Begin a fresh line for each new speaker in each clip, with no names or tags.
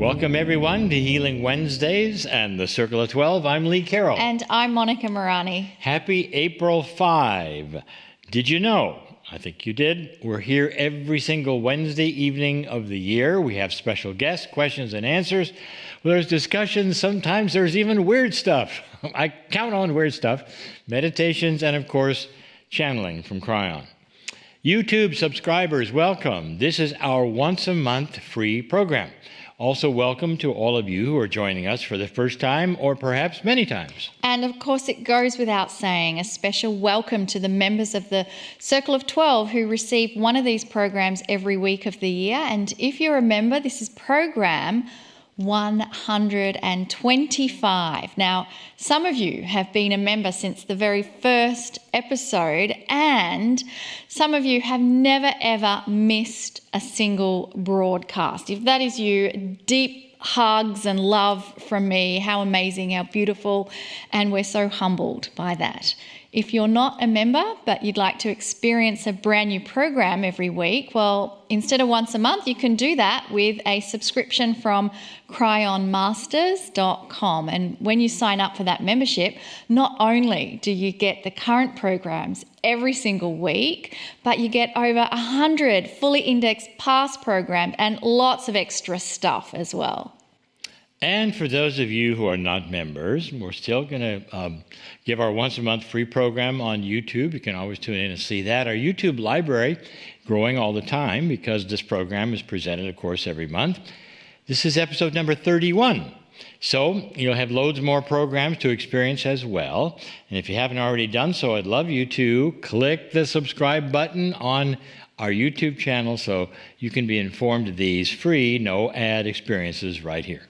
Welcome everyone to Healing Wednesdays and the Circle of 12. I'm Lee Carroll.
And I'm Monica Morani.
Happy April 5. Did you know? I think you did. We're here every single Wednesday evening of the year. We have special guests, questions and answers. There's discussions. Sometimes there's even weird stuff. I count on weird stuff. Meditations and, of course, channeling from Kryon. YouTube subscribers, welcome. This is our once-a-month free program. Also, welcome to all of you who are joining us for the first time or perhaps many times.
And of course, it goes without saying, a special welcome to the members of the Circle of 12 who receive one of these programs every week of the year. And if you're a member, this is program 125. Now, some of you have been a member since the very first episode, and some of you have never ever missed a single broadcast. If that is you, deep hugs and love from me. How amazing, how beautiful, and we're so humbled by that. If you're not a member, but you'd like to experience a brand new program every week, well, instead of once a month, you can do that with a subscription from cryonmasters.com. And when you sign up for that membership, not only do you get the current programs every single week, but you get over 100 fully indexed past programs and lots of extra stuff as well.
And for those of you who are not members, we're still going to give our once-a-month free program on YouTube. You can always tune in and see that. Our YouTube library growing all the time because this program is presented, of course, every month. This is episode number 31. So you'll have loads more programs to experience as well. And if you haven't already done so, I'd love you to click the subscribe button on our YouTube channel so you can be informed of these free, no-ad experiences right here.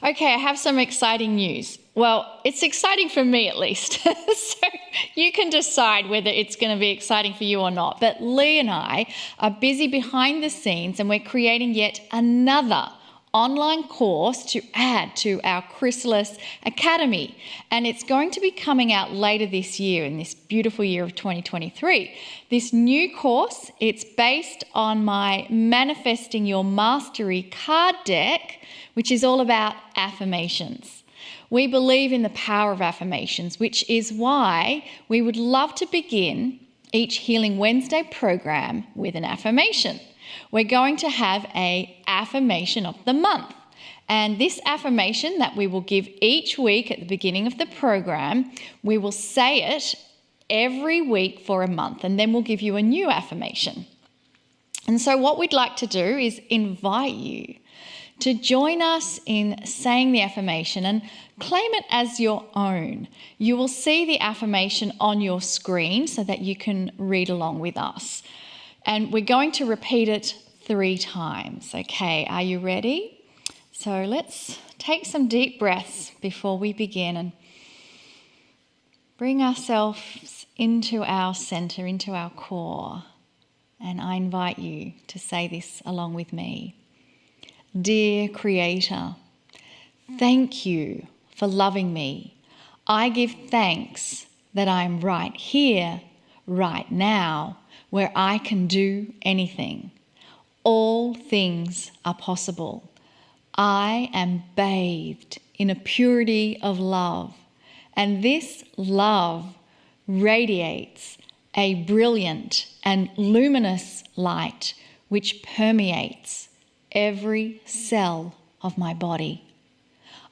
Okay, I have some exciting news. Well, it's exciting for me at least. So you can decide whether it's going to be exciting for you or not. But Lee and I are busy behind the scenes and we're creating yet another online course to add to our Chrysalis Academy. And it's going to be coming out later this year, in this beautiful year of 2023. This new course, it's based on my Manifesting Your Mastery card deck, which is all about affirmations. We believe in the power of affirmations, which is why we would love to begin each Healing Wednesday program with an affirmation. We're going to have an affirmation of the month. And this affirmation that we will give each week at the beginning of the program, we will say it every week for a month, and then we'll give you a new affirmation. And so what we'd like to do is invite you to join us in saying the affirmation and claim it as your own. You will see the affirmation on your screen so that you can read along with us. And we're going to repeat it 3 times. Okay, are you ready? So let's take some deep breaths before we begin and bring ourselves into our center, into our core. And I invite you to say this along with me. Dear Creator, thank you for loving me. I give thanks that I'm right here, right now, where I can do anything. All things are possible. I am bathed in a purity of love, and this love radiates a brilliant and luminous light which permeates every cell of my body.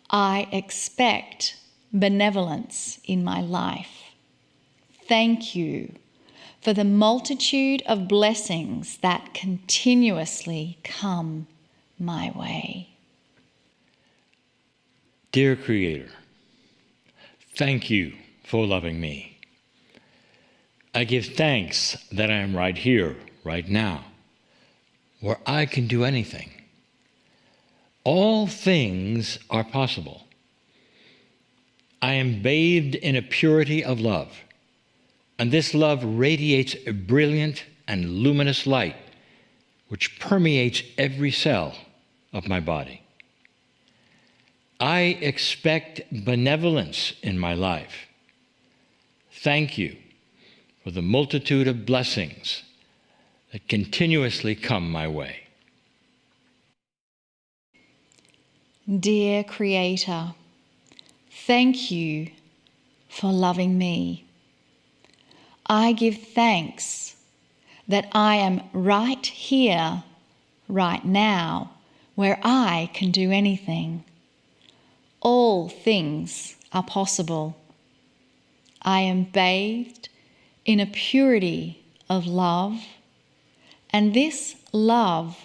I expect benevolence in my life. Thank you for the multitude of blessings that continuously come my way.
Dear Creator, thank you for loving me. I give thanks that I am right here, right now, where I can do anything. All things are possible. I am bathed in a purity of love, and this love radiates a brilliant and luminous light which permeates every cell of my body. I expect benevolence in my life. Thank you for the multitude of blessings that continuously come my way.
dear Creator, thank you for loving me. I give thanks that I am right here, right now, where I can do anything. All things are possible. I am bathed in a purity of love, and this love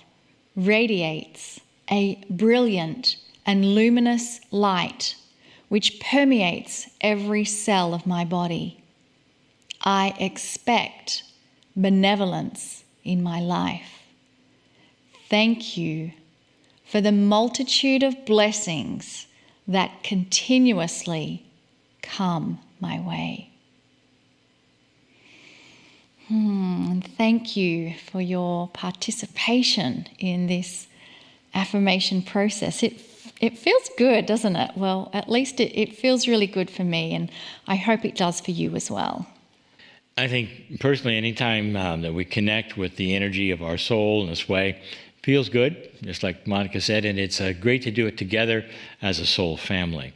radiates a brilliant and luminous light which permeates every cell of my body. I expect benevolence in my life. Thank you for the multitude of blessings that continuously come my way. And thank you for your participation in this affirmation process. It feels good, doesn't it? Well, at least it feels really good for me, and I hope it does for you as well.
I think personally, anytime that we connect with the energy of our soul in this way, feels good, just like Monica said, and it's great to do it together as a soul family.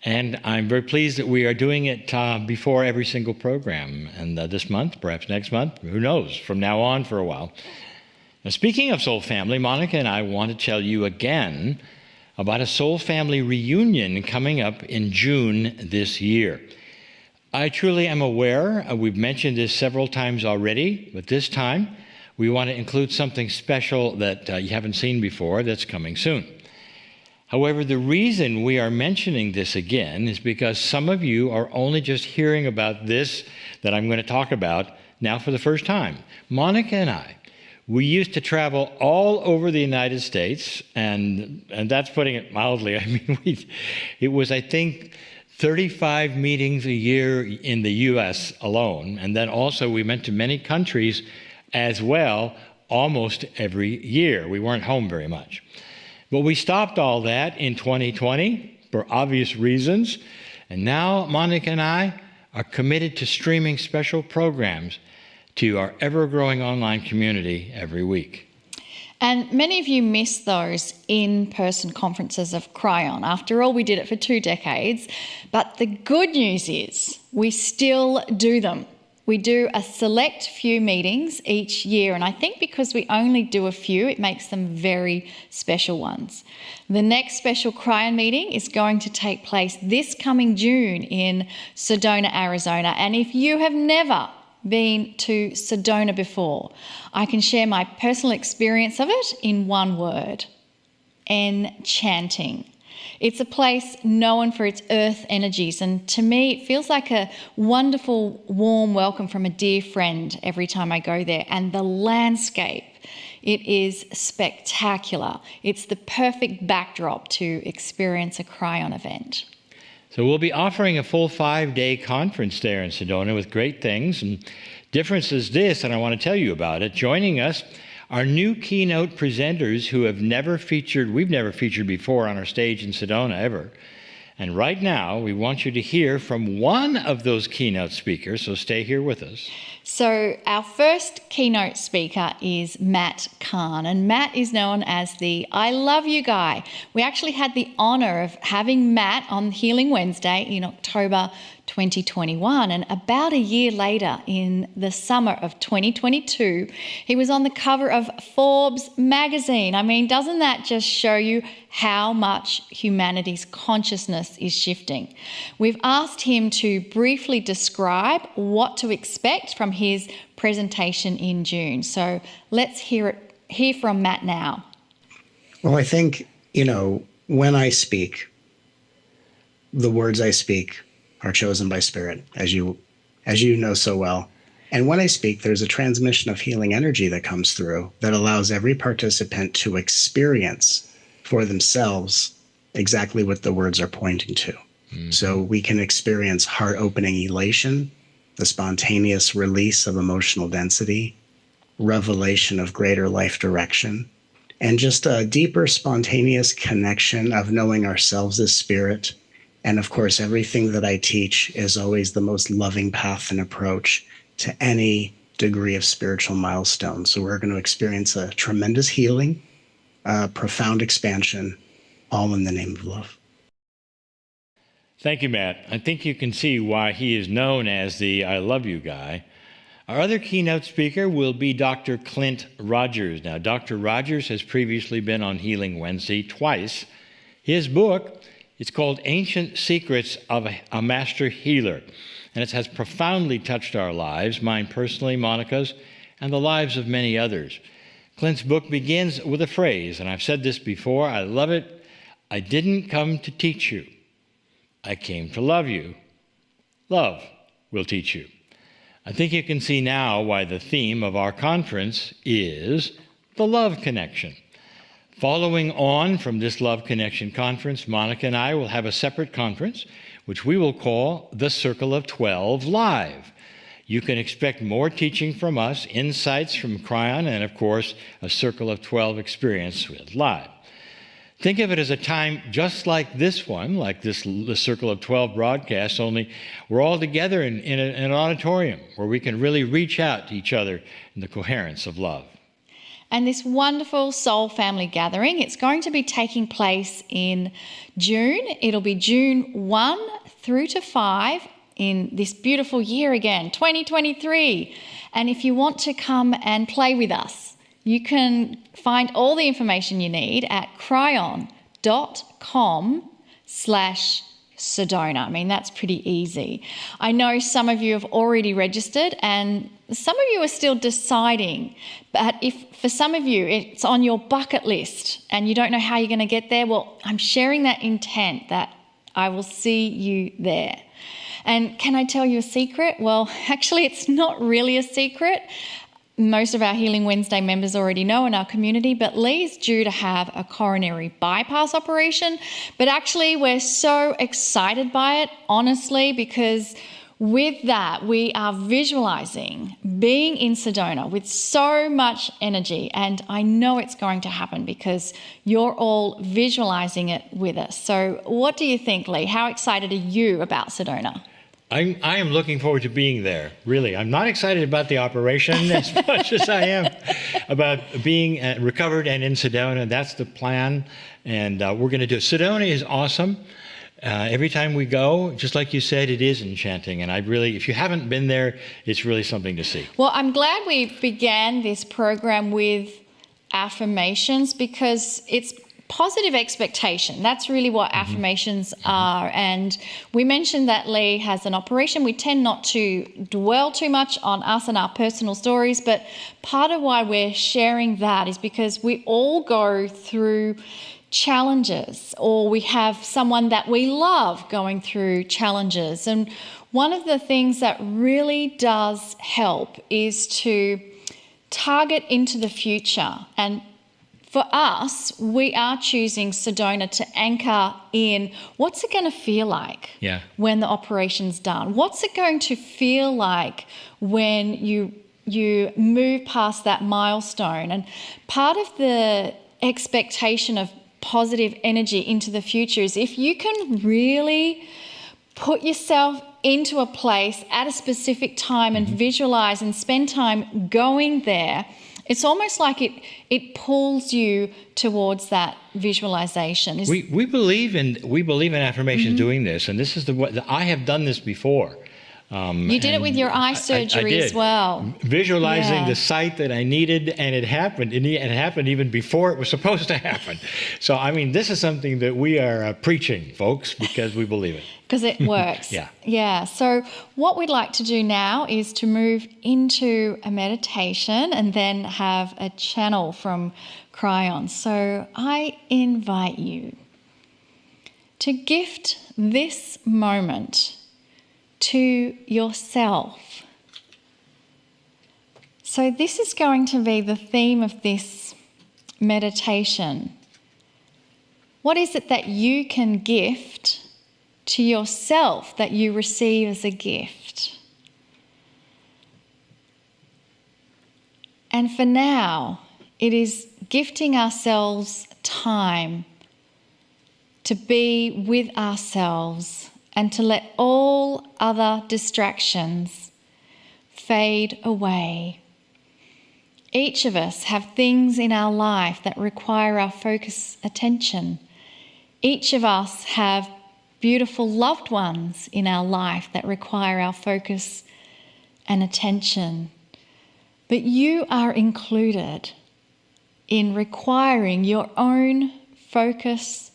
And I'm very pleased that we are doing it before every single program. And this month, perhaps next month, who knows, from now on for a while. Now, speaking of soul family, Monica and I want to tell you again about a soul family reunion coming up in June this year. I truly am aware, we've mentioned this several times already, but this time we want to include something special that you haven't seen before that's coming soon. However, the reason we are mentioning this again is because some of you are only just hearing about this that I'm going to talk about now for the first time. Monica and I, we used to travel all over the United States, and that's putting it mildly. I mean, it was, I think, 35 meetings a year in the U.S. alone, and then also we went to many countries as well, almost every year. We weren't home very much. But we stopped all that in 2020 for obvious reasons, and now Monica and I are committed to streaming special programs to our ever-growing online community every week.
And many of you miss those in-person conferences of Kryon. After all, we did it for 2 decades. But the good news is we still do them. We do a select few meetings each year, and I think because we only do a few, it makes them very special ones. The next special Kryon meeting is going to take place this coming June in Sedona, Arizona. And if you have never been to Sedona before, I can share my personal experience of it in one word: enchanting. It's a place known for its earth energies, and to me it feels like a wonderful warm welcome from a dear friend every time I go there. And the landscape, it is spectacular. It's the perfect backdrop to experience a Kryon event.
So we'll be offering a full 5-day conference there in Sedona with great things. And difference is this, and I want to tell you about it. Joining us are new keynote presenters who we've never featured before on our stage in Sedona ever. And right now, we want you to hear from one of those keynote speakers, so stay here with us.
So our first keynote speaker is Matt Kahn, and Matt is known as the I Love You guy. We actually had the honor of having Matt on Healing Wednesday in October 2021, and about a year later, in the summer of 2022, he was on the cover of Forbes magazine. I mean, doesn't that just show you how much humanity's consciousness is shifting? We've asked him to briefly describe what to expect from his presentation in June. So let's hear from Matt now.
Well, I think, when I speak, the words I speak are chosen by Spirit, as you know so well. And when I speak, there's a transmission of healing energy that comes through that allows every participant to experience for themselves exactly what the words are pointing to. Mm-hmm. So we can experience heart-opening elation, the spontaneous release of emotional density, revelation of greater life direction, and just a deeper spontaneous connection of knowing ourselves as spirit. And of course, everything that I teach is always the most loving path and approach to any degree of spiritual milestone. So we're going to experience a tremendous healing, profound expansion, all in the name of love.
Thank you, Matt. I think you can see why he is known as the I love you guy. Our other keynote speaker will be Dr. Clint Rogers. Now, Dr. Rogers has previously been on Healing Wednesday twice. His book, it's called Ancient Secrets of a Master Healer, and it has profoundly touched our lives, mine personally, Monica's, and the lives of many others. Clint's book begins with a phrase, and I've said this before, I love it. I didn't come to teach you. I came to love you. Love will teach you. I think you can see now why the theme of our conference is the love connection. Following on from this Love Connection conference, Monica and I will have a separate conference, which we will call the Circle of 12 Live. You can expect more teaching from us, insights from Kryon, and of course, a Circle of 12 experience with Live. Think of it as a time just like this one, like the Circle of 12 broadcast, only we're all together in an auditorium where we can really reach out to each other in the coherence of love.
And this wonderful soul family gathering, it's going to be taking place in June. It'll be June 1 through to 5 in this beautiful year again, 2023. And if you want to come and play with us, you can find all the information you need at kryon.com/Sedona. I mean, that's pretty easy. I know some of you have already registered and some of you are still deciding, but if for some of you it's on your bucket list and you don't know how you're going to get there, well, I'm sharing that intent that I will see you there. And can I tell you a secret? Well, actually, it's not really a secret. Most of our Healing Wednesday members already know in our community, but Lee's due to have a coronary bypass operation. But actually, we're so excited by it, honestly, because with that, we are visualizing being in Sedona with so much energy. And I know it's going to happen because you're all visualizing it with us. So what do you think, Lee? How excited are you about Sedona?
I am looking forward to being there, really. I'm not excited about the operation as much as I am about being recovered and in Sedona. That's the plan, and we're going to do it. Sedona is awesome. Every time we go, just like you said, it is enchanting, and if you haven't been there, it's really something to see.
Well, I'm glad we began this program with affirmations because it's positive expectation. That's really what affirmations are. And we mentioned that Lee has an operation. We tend not to dwell too much on us and our personal stories, but part of why we're sharing that is because we all go through challenges, or we have someone that we love going through challenges. And one of the things that really does help is to target into the future. And for us, we are choosing Sedona to anchor in what's it going to feel like when the operation's done? What's it going to feel like when you move past that milestone? And part of the expectation of positive energy into the future is if you can really put yourself into a place at a specific time and visualize and spend time going there, it's almost like it pulls you towards that visualization.
We believe in affirmations doing this, and this is I have done this before.
You did it with your eye surgery as well.
Visualizing the site that I needed, and it happened. And it happened even before it was supposed to happen. So, I mean, this is something that we are preaching, folks, because we believe it.
Because it works.
Yeah.
So what we'd like to do now is to move into a meditation and then have a channel from Kryon. So I invite you to gift this moment to yourself. So this is going to be the theme of this meditation. What is it that you can gift to yourself that you receive as a gift? And for now, it is gifting ourselves time to be with ourselves and to let all other distractions fade away. Each of us have things in our life that require our focus, attention. Each of us have beautiful loved ones in our life that require our focus and attention. But you are included in requiring your own focus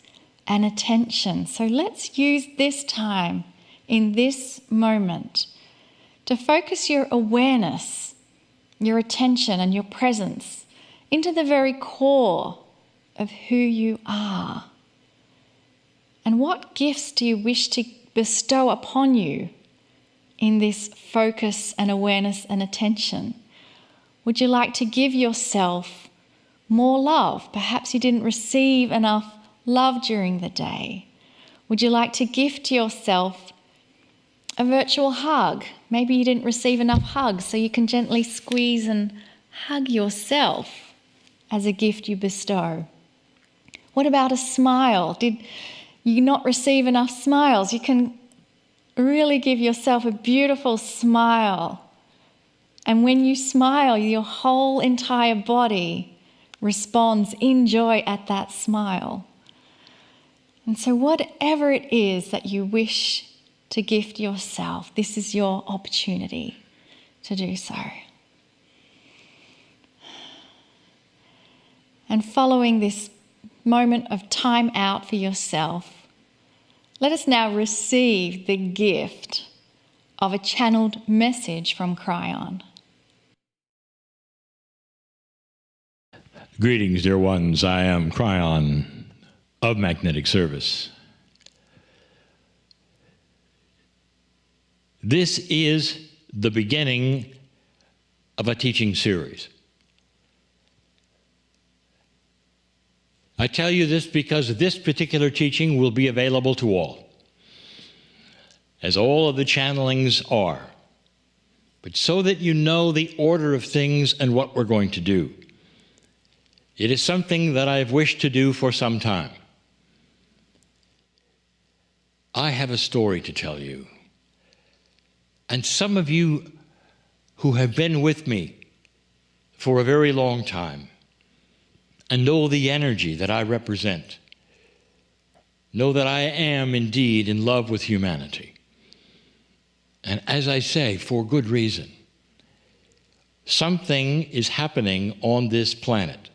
and attention. So let's use this time in this moment to focus your awareness, your attention and your presence into the very core of who you are. And what gifts do you wish to bestow upon you in this focus and awareness and attention? Would you like to give yourself more love? Perhaps you didn't receive enough love during the day. Would you like to gift yourself a virtual hug? Maybe you didn't receive enough hugs, so you can gently squeeze and hug yourself as a gift you bestow. What about a smile? Did you not receive enough smiles? You can really give yourself a beautiful smile. And when you smile, your whole entire body responds in joy at that smile. And so whatever it is that you wish to gift yourself, this is your opportunity to do so. And following this moment of time out for yourself, let us now receive the gift of a channeled message from Kryon.
Greetings, dear ones. I am Kryon of Magnetic Service. This is the beginning of a teaching series. I tell you this because this particular teaching will be available to all, as all of the channelings are, but so that you know the order of things and what we're going to do. It is something that I've wished to do for some time. I have a story to tell you. And some of you who have been with me for a very long time and know the energy that I represent, know that I am indeed in love with humanity. And as I say, for good reason. Something is happening on this planet.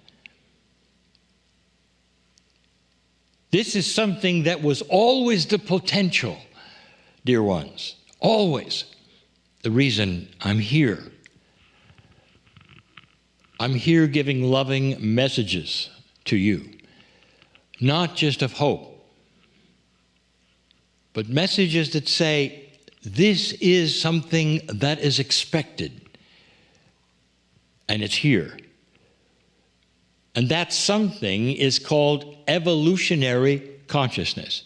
This is something that was always the potential, dear ones, always. The reason I'm here. I'm here giving loving messages to you, not just of hope, but messages that say, this is something that is expected, and it's here. And that something is called evolutionary consciousness.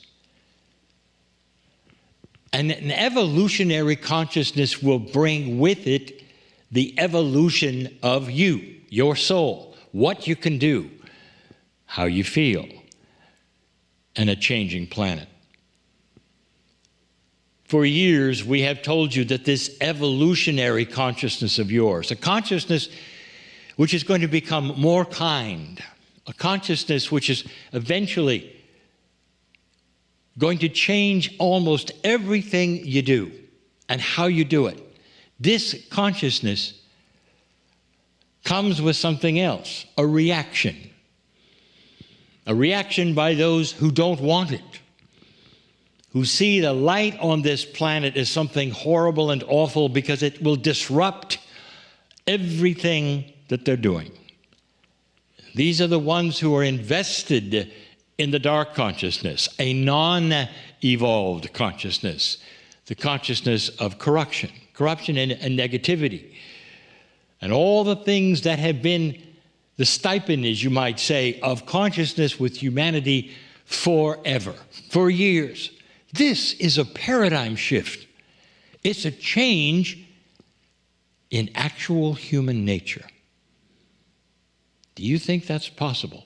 And an evolutionary consciousness will bring with it the evolution of you, your soul, what you can do, how you feel, and a changing planet. For years, we have told you that this evolutionary consciousness of yours, a consciousness which is going to become more kind, a consciousness which is eventually going to change almost everything you do and how you do it. This consciousness comes with something else, a reaction by those who don't want it, who see the light on this planet as something horrible and awful because it will disrupt everything that they're doing. These are the ones who are invested in the dark consciousness, a non-evolved consciousness, the consciousness of corruption and negativity, and all the things that have been the stipend, as you might say, of consciousness with humanity forever, for years. This is a paradigm shift. It's a change in actual human nature. Do you think that's possible?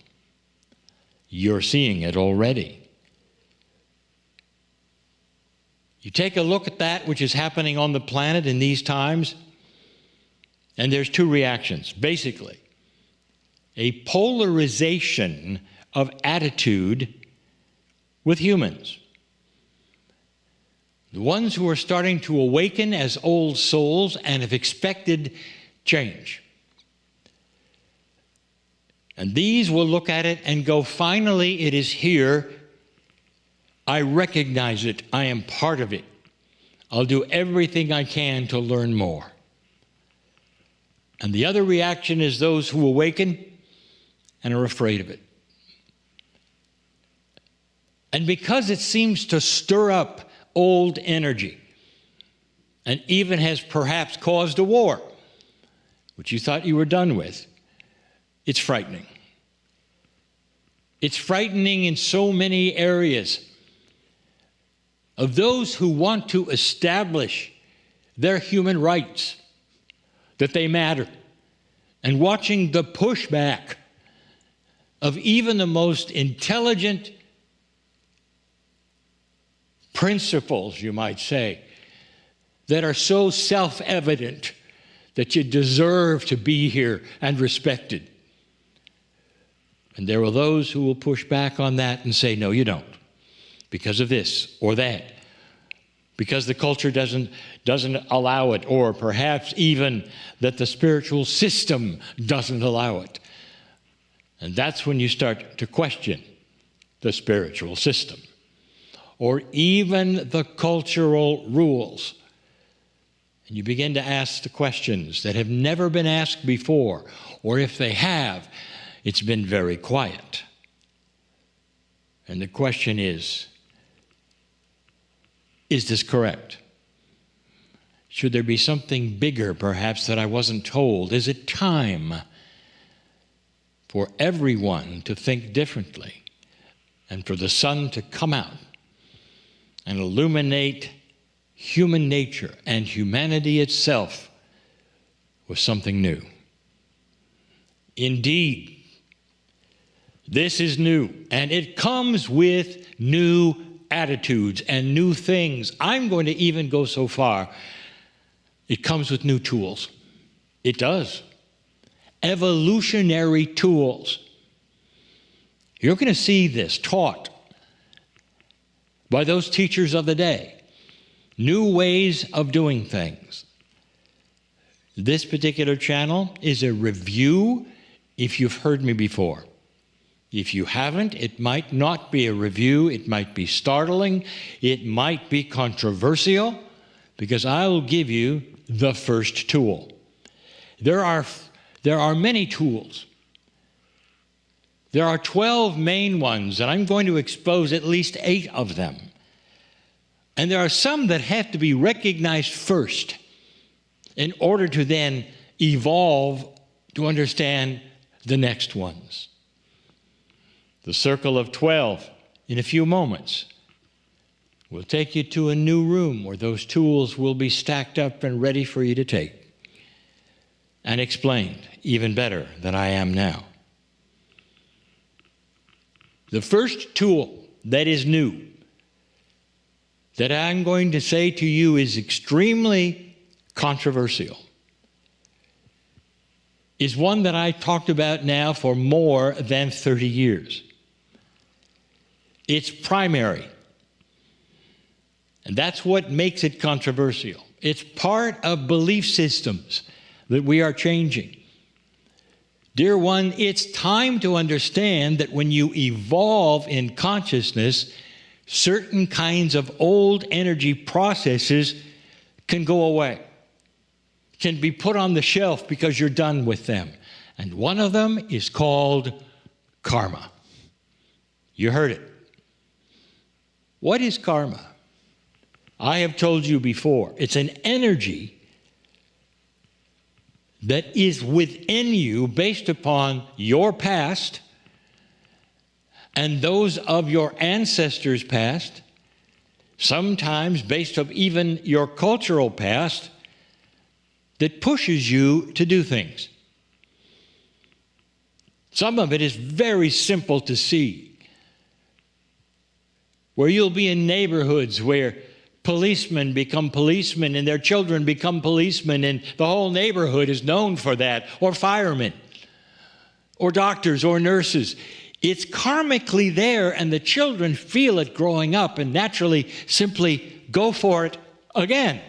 You're seeing it already. You take a look at that which is happening on the planet in these times, and there's two reactions, basically. A polarization of attitude with humans. The ones who are starting to awaken as old souls and have expected change. And these will look at it and go, finally, it is here. I recognize it. I am part of it. I'll do everything I can to learn more. And the other reaction is those who awaken and are afraid of it. And because it seems to stir up old energy and even has perhaps caused a war, which you thought you were done with, it's frightening. It's frightening in so many areas of those who want to establish their human rights, that they matter, and watching the pushback of even the most intelligent principles, you might say, that are so self-evident that you deserve to be here and respected. And there are those who will push back on that and say, no, you don't, because of this or that, because the culture doesn't allow it, or perhaps even that the spiritual system doesn't allow it. And that's when you start to question the spiritual system, or even the cultural rules. And you begin to ask the questions that have never been asked before, or if they have, it's been very quiet. And the question is this correct? Should there be something bigger, perhaps, that I wasn't told? Is it time for everyone to think differently and for the sun to come out and illuminate human nature and humanity itself with something new? Indeed, this is new, and it comes with new attitudes and new things. I'm going to even go so far. It comes with new tools. It does. Evolutionary tools. You're going to see this taught by those teachers of the day. New ways of doing things. This particular channel is a review if you've heard me before. If you haven't, it might not be a review. It might be startling. It might be controversial, because I will give you the first tool. There are many tools. There are 12 main ones, and I'm going to expose at least 8 of them. And there are some that have to be recognized first in order to then evolve to understand the next ones. The circle of 12, in a few moments, will take you to a new room where those tools will be stacked up and ready for you to take and explained even better than I am now. The first tool that is new that I'm going to say to you is extremely controversial is one that I talked about now for more than 30 years. It's primary. And that's what makes it controversial. It's part of belief systems that we are changing. Dear one, it's time to understand that when you evolve in consciousness, certain kinds of old energy processes can go away, can be put on the shelf because you're done with them. And one of them is called karma. You heard it. What is karma? I have told you before, it's an energy that is within you based upon your past and those of your ancestors' past, sometimes based on even your cultural past, that pushes you to do things. Some of it is very simple to see, where you'll be in neighborhoods where policemen become policemen and their children become policemen, and the whole neighborhood is known for that, or firemen, or doctors, or nurses. It's karmically there, and the children feel it growing up and naturally simply go for it again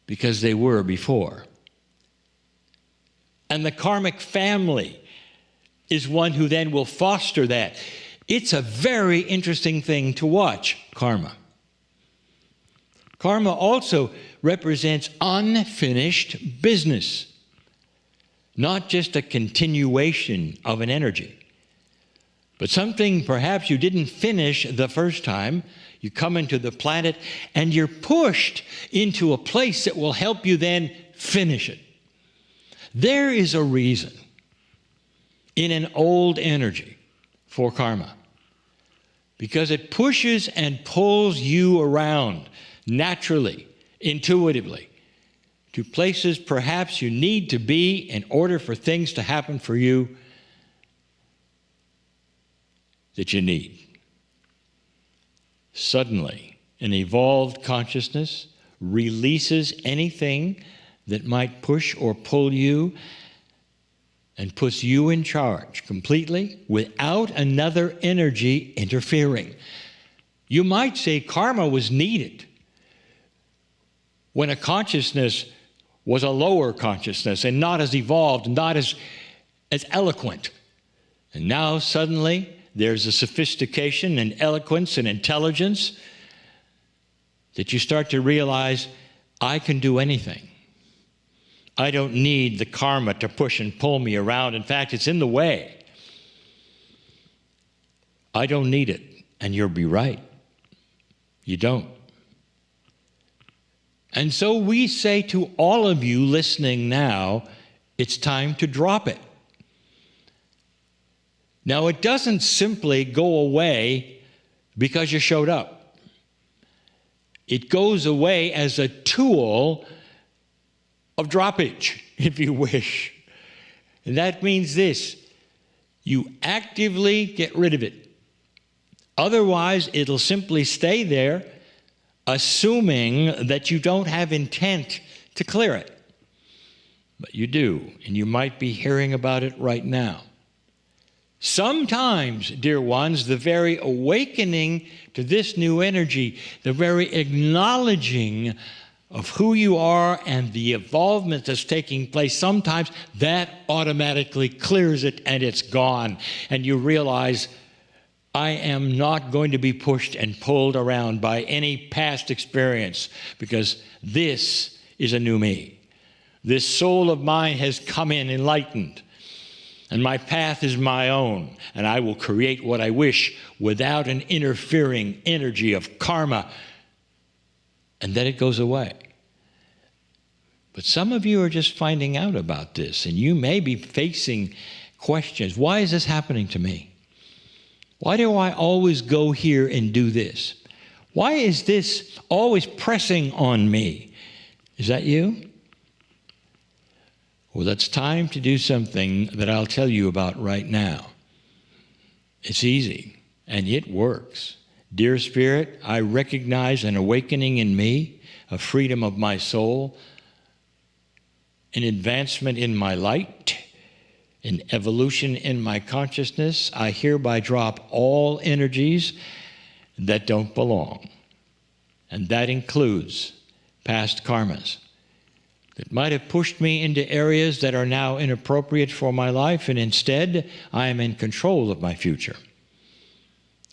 because they were before. And the karmic family is one who then will foster that. It's a very interesting thing to watch, karma. Karma also represents unfinished business, not just a continuation of an energy, but something perhaps you didn't finish the first time. You come into the planet and you're pushed into a place that will help you then finish it. There is a reason in an old energy for karma, because it pushes and pulls you around naturally, intuitively, to places perhaps you need to be in order for things to happen for you that you need. Suddenly, an evolved consciousness releases anything that might push or pull you and puts you in charge completely without another energy interfering. You might say karma was needed when a consciousness was a lower consciousness and not as evolved, not as eloquent. And now suddenly there's a sophistication and eloquence and intelligence that you start to realize, I can do anything. I don't need the karma to push and pull me around. In fact, it's in the way. I don't need it. And you'll be right. You don't. And so we say to all of you listening now, it's time to drop it. Now, it doesn't simply go away because you showed up. It goes away as a tool of droppage, if you wish. And that means this: you actively get rid of it. Otherwise, it'll simply stay there, assuming that you don't have intent to clear it. But you do, and you might be hearing about it right now. Sometimes, dear ones, the very awakening to this new energy, the very acknowledging of who you are and the evolvement that's taking place, sometimes that automatically clears it and it's gone. And you realize, I am not going to be pushed and pulled around by any past experience, because this is a new me. This soul of mine has come in enlightened, and my path is my own, and I will create what I wish without an interfering energy of karma. And then it goes away. But some of you are just finding out about this, and you may be facing questions. Why is this happening to me? Why do I always go here and do this? Why is this always pressing on me? Is that you? Well, it's time to do something that I'll tell you about right now. It's easy, and it works. Dear Spirit, I recognize an awakening in me, a freedom of my soul, an advancement in my light, an evolution in my consciousness. I hereby drop all energies that don't belong. And that includes past karmas that might have pushed me into areas that are now inappropriate for my life, and instead I am in control of my future.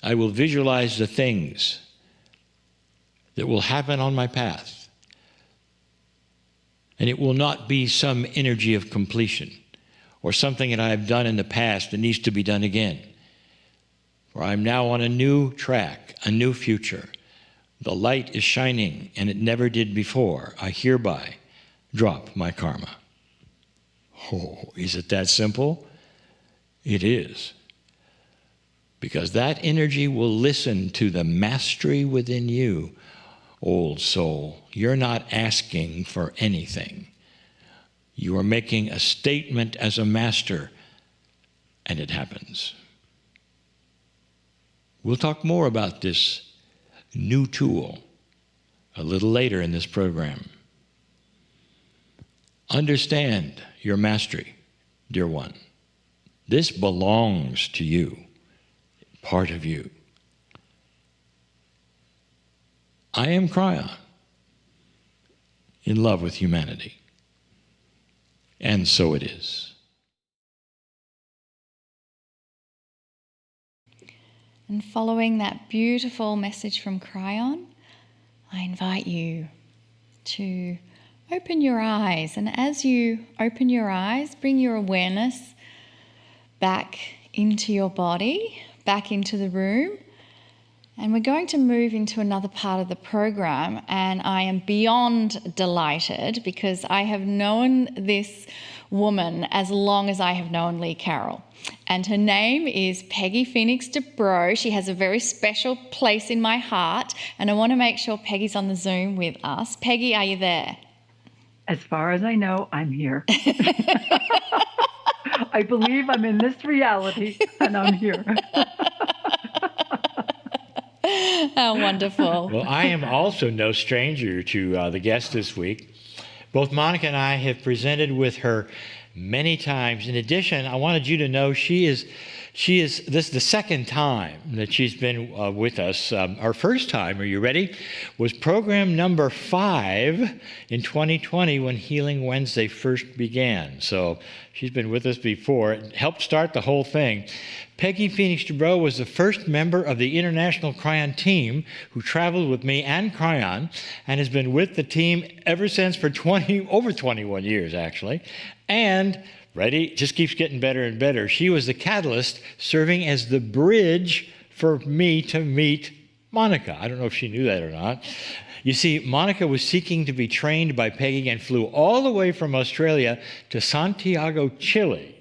I will visualize the things that will happen on my path, and it will not be some energy of completion or something that I have done in the past that needs to be done again. For I'm now on a new track, a new future. The light is shining, and it never did before. I hereby drop my karma. Oh, is it that simple? It is. Because that energy will listen to the mastery within you, old soul. You're not asking for anything. You are making a statement as a master, and it happens. We'll talk more about this new tool a little later in this program. Understand your mastery, dear one. This belongs to you, part of you. I am Kryon, in love with humanity. And so it is.
And following that beautiful message from Kryon, I invite you to open your eyes. And as you open your eyes, bring your awareness back into your body, back into the room. And we're going to move into another part of the program, and I am beyond delighted because I have known this woman as long as I have known Lee Carroll. And her name is Peggy Phoenix Dubro. She has a very special place in my heart, and I want to make sure Peggy's on the Zoom with us. Peggy, are you there?
As far as I know, I'm here. I believe I'm in this reality, and I'm here.
How wonderful.
Well, I am also no stranger to the guest this week. Both Monica and I have presented with her many times. In addition, I wanted you to know she is this is the second time that she's been with us. Our first time, are you ready, was program number 5 in 2020 when Healing Wednesday first began. So she's been with us before. It helped start the whole thing. Peggy Phoenix Dubro was the first member of the International Kryon team who traveled with me and Kryon and has been with the team ever since for over 21 years, actually. And ready, just keeps getting better and better. She was the catalyst serving as the bridge for me to meet Monica. I don't know if she knew that or not. You see, Monica was seeking to be trained by Peggy and flew all the way from Australia to Santiago, Chile.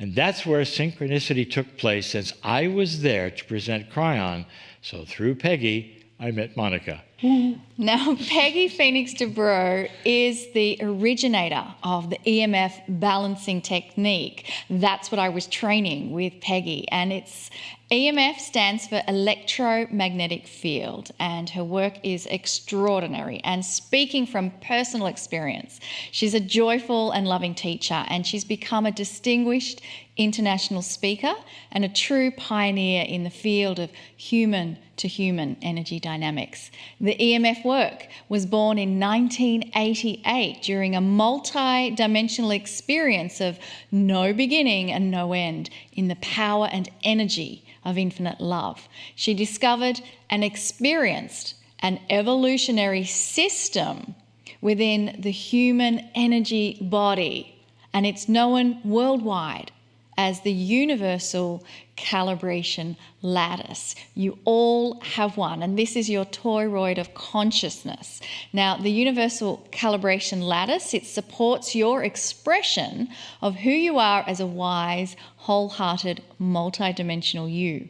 And that's where synchronicity took place, since I was there to present Kryon. So through Peggy, I met Monica.
Now, Peggy Phoenix Dubro is the originator of the EMF Balancing Technique. That's what I was training with Peggy. And it's EMF stands for Electromagnetic Field, and her work is extraordinary. And speaking from personal experience, she's a joyful and loving teacher, and she's become a distinguished international speaker and a true pioneer in the field of human-to-human energy dynamics. The EMF work was born in 1988 during a multi-dimensional experience of no beginning and no end in the power and energy of infinite love. She discovered and experienced an evolutionary system within the human energy body, and it's known worldwide as the Universal Calibration Lattice. You all have one, and this is your toroid of consciousness. Now, the Universal Calibration Lattice, it supports your expression of who you are as a wise, wholehearted, multidimensional you.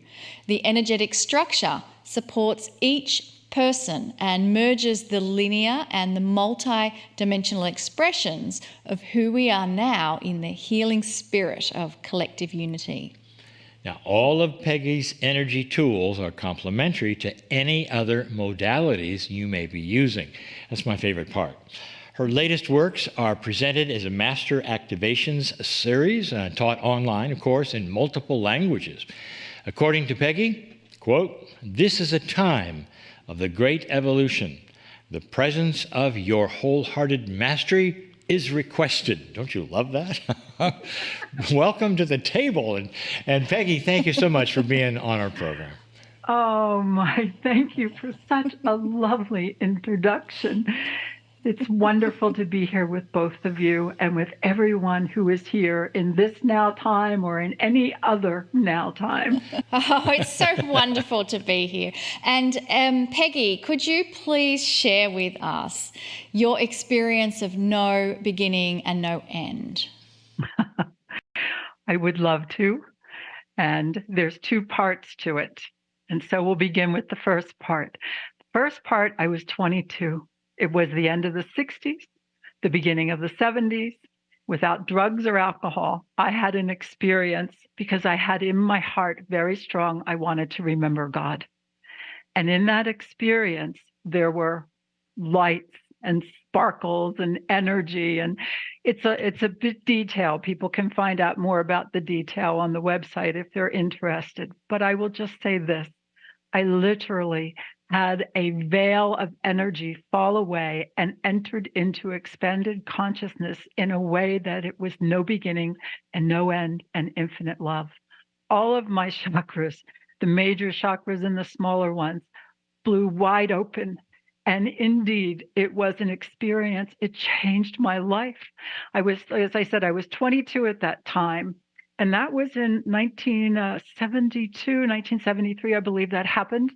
The energetic structure supports each person and merges the linear and the multi-dimensional expressions of who we are now in the healing spirit of collective unity.
Now, all of Peggy's energy tools are complementary to any other modalities you may be using. That's my favorite part. Her latest works are presented as a Master Activations series, taught online, of course, in multiple languages. According to Peggy, quote, "This is a time of the great evolution. The presence of your wholehearted mastery is requested." Don't you love that? Welcome to the table. And Peggy, thank you so much for being on our program.
Oh, my, thank you for such a lovely introduction. It's wonderful to be here with both of you and with everyone who is here in this now time or in any other now time.
Oh, it's so wonderful to be here. And Peggy, could you please share with us your experience of no beginning and no end?
I would love to. And there's 2 parts to it. And so we'll begin with the first part. The first part, I was 22. It was the end of the 60s, the beginning of the 70s. Without drugs or alcohol, I had an experience because I had in my heart very strong, I wanted to remember God. And in that experience, there were lights and sparkles and energy, and it's a bit detailed. People can find out more about the detail on the website if they're interested. But I will just say this: I literally had a veil of energy fall away and entered into expanded consciousness in a way that it was no beginning and no end and infinite love. All of my chakras, the major chakras and the smaller ones, blew wide open. And indeed, it was an experience. It changed my life. As I said, I was 22 at that time. And that was in 1972, 1973, I believe that happened.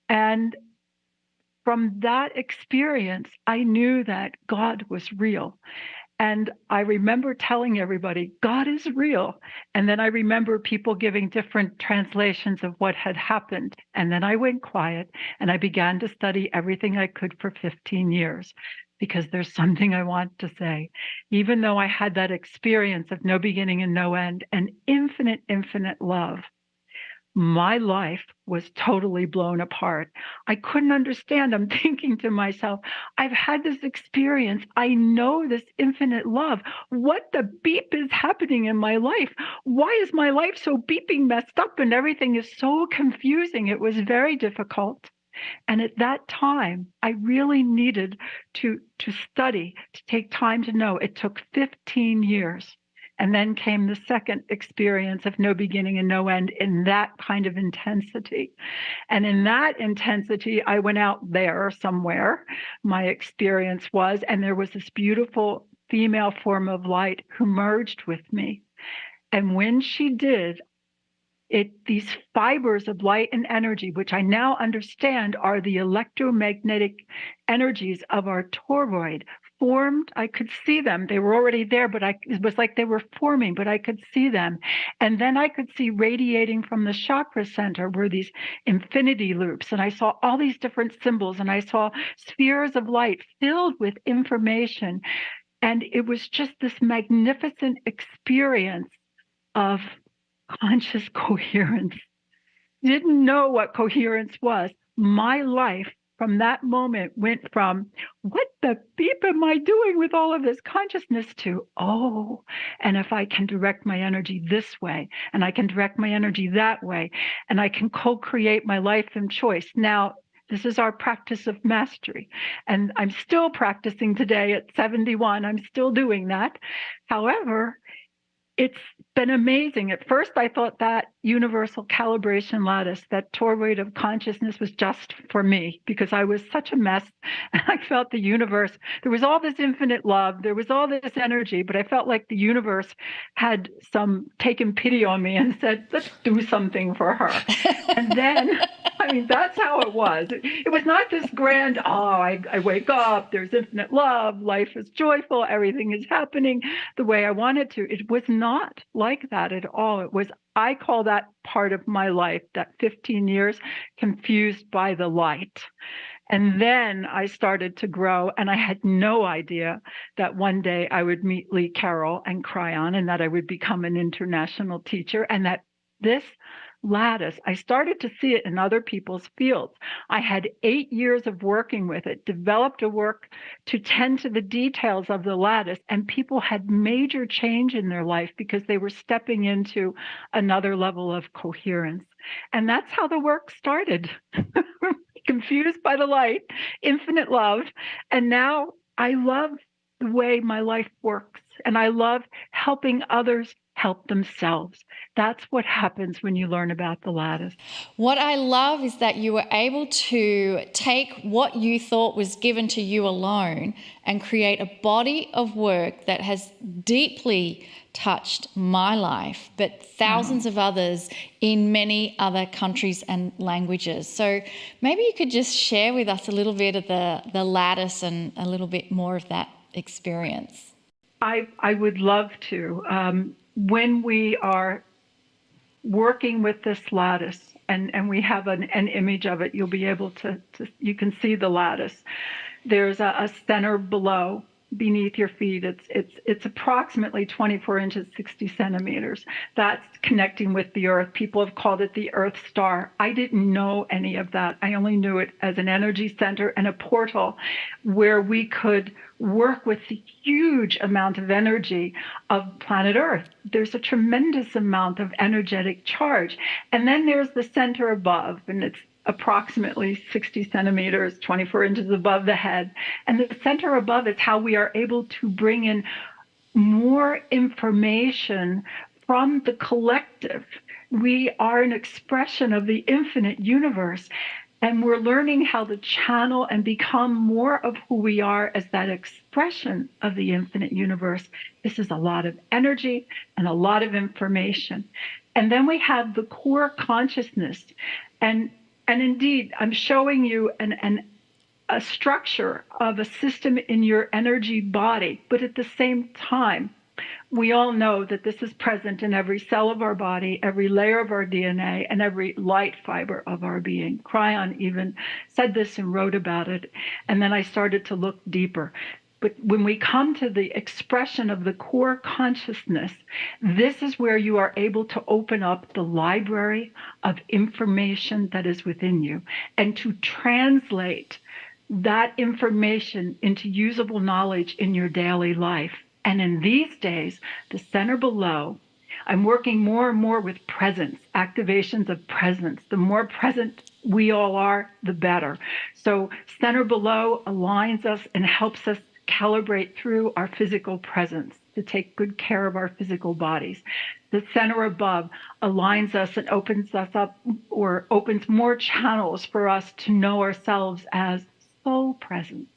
And from that experience, I knew that God was real. And I remember telling everybody, God is real. And then I remember people giving different translations of what had happened. And then I went quiet and I began to study everything I could for 15 years, because there's something I want to say. Even though I had that experience of no beginning and no end and infinite, infinite love, my life was totally blown apart. I couldn't understand. I'm thinking to myself, I've had this experience. I know this infinite love. What the beep is happening in my life? Why is my life so beeping messed up and everything is so confusing? It was very difficult. And at that time, I really needed to study, to take time to know. It took 15 years. And then came the second experience of no beginning and no end in that kind of intensity. And in that intensity, I went out there somewhere, my experience was, and there was this beautiful female form of light who merged with me. And when she did, these fibers of light and energy, which I now understand are the electromagnetic energies of our toroid, formed. I could see them. They were already there, but it was like they were forming, but I could see them. And then I could see radiating from the chakra center were these infinity loops. And I saw all these different symbols, and I saw spheres of light filled with information. And it was just this magnificent experience of conscious coherence. Didn't know what coherence was. My life from that moment went from, what the beep am I doing with all of this consciousness, to, oh, and if I can direct my energy this way, and I can direct my energy that way, and I can co-create my life and choice. Now, this is our practice of mastery. And I'm still practicing today at 71. I'm still doing that. However, it's been amazing. At first, I thought that Universal Calibration Lattice, that toroid of consciousness, was just for me, because I was such a mess. And I felt the universe, there was all this infinite love, there was all this energy, but I felt like the universe had taken pity on me and said, let's do something for her. And then, I mean, that's how it was. It was not this grand, I wake up, there's infinite love, life is joyful, everything is happening the way I wanted to. It was not like that at all. It was, I call that part of my life, that 15 years, confused by the light. And then I started to grow, and I had no idea that one day I would meet Lee Carroll and Kryon, and that I would become an international teacher, and that this lattice, I started to see it in other people's fields. I had 8 years of working with it, developed a work to tend to the details of the lattice, and people had major change in their life because they were stepping into another level of coherence. And that's how the work started. Confused by the light, infinite love. And now I love the way my life works, and I love helping others help themselves. That's what happens when you learn about the lattice.
What I love is that you were able to take what you thought was given to you alone and create a body of work that has deeply touched my life, but thousands of others in many other countries and languages. So maybe you could just share with us a little bit of the lattice and a little bit more of that experience.
I would love to. When we are working with this lattice, and we have an image of it, you'll be able to you can see the lattice. There's a center below, beneath your feet. It's approximately 24 inches, 60 centimeters. That's connecting with the earth. People have called it the Earth Star. I didn't know any of that. I only knew it as an energy center and a portal where we could work with the huge amount of energy of planet Earth. There's a tremendous amount of energetic charge. And then there's the center above, and it's approximately 60 centimeters, 24 inches above the head. And the center above is how we are able to bring in more information from the collective. We are an expression of the infinite universe, and we're learning how to channel and become more of who we are as that expression of the infinite universe. This is a lot of energy and a lot of information. And then we have the core consciousness. And indeed, I'm showing you a structure of a system in your energy body, but at the same time, we all know that this is present in every cell of our body, every layer of our DNA, and every light fiber of our being. Kryon even said this and wrote about it. And then I started to look deeper. But when we come to the expression of the core consciousness, this is where you are able to open up the library of information that is within you and to translate that information into usable knowledge in your daily life. And in these days, the center below, I'm working more and more with presence, activations of presence. The more present we all are, the better. So center below aligns us and helps us calibrate through our physical presence to take good care of our physical bodies. The center above aligns us and opens us up, or opens more channels for us to know ourselves as soul presence.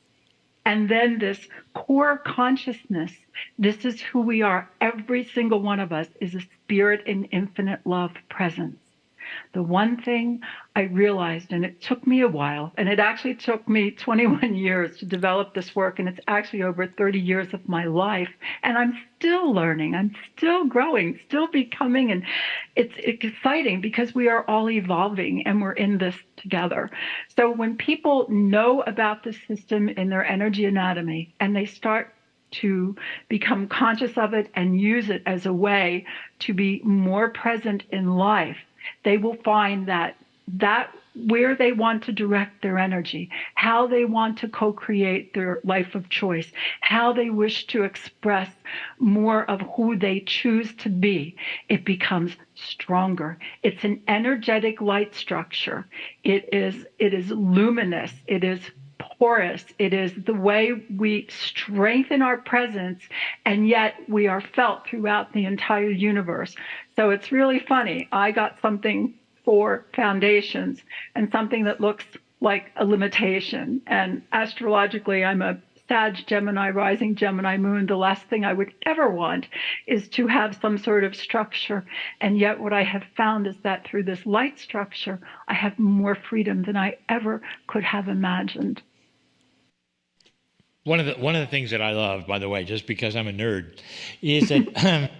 And then this core consciousness, this is who we are. Every single one of us is a spirit in infinite love presence. The one thing I realized, and it took me a while, and it actually took me 21 years to develop this work, and it's actually over 30 years of my life, and I'm still learning, I'm still growing, still becoming, and it's exciting because we are all evolving and we're in this together. So when people know about the system in their energy anatomy and they start to become conscious of it and use it as a way to be more present in life, they will find that where they want to direct their energy, how they want to co-create their life of choice, how they wish to express more of who they choose to be, it becomes stronger. It's an energetic light structure. It is luminous. It is porous. It is the way we strengthen our presence, and yet we are felt throughout the entire universe. So it's really funny. I got something for foundations and something that looks like a limitation. And astrologically, I'm a Sag Gemini, rising Gemini moon. The last thing I would ever want is to have some sort of structure. And yet what I have found is that through this light structure, I have more freedom than I ever could have imagined.
One of the things that I love, by the way, just because I'm a nerd, is that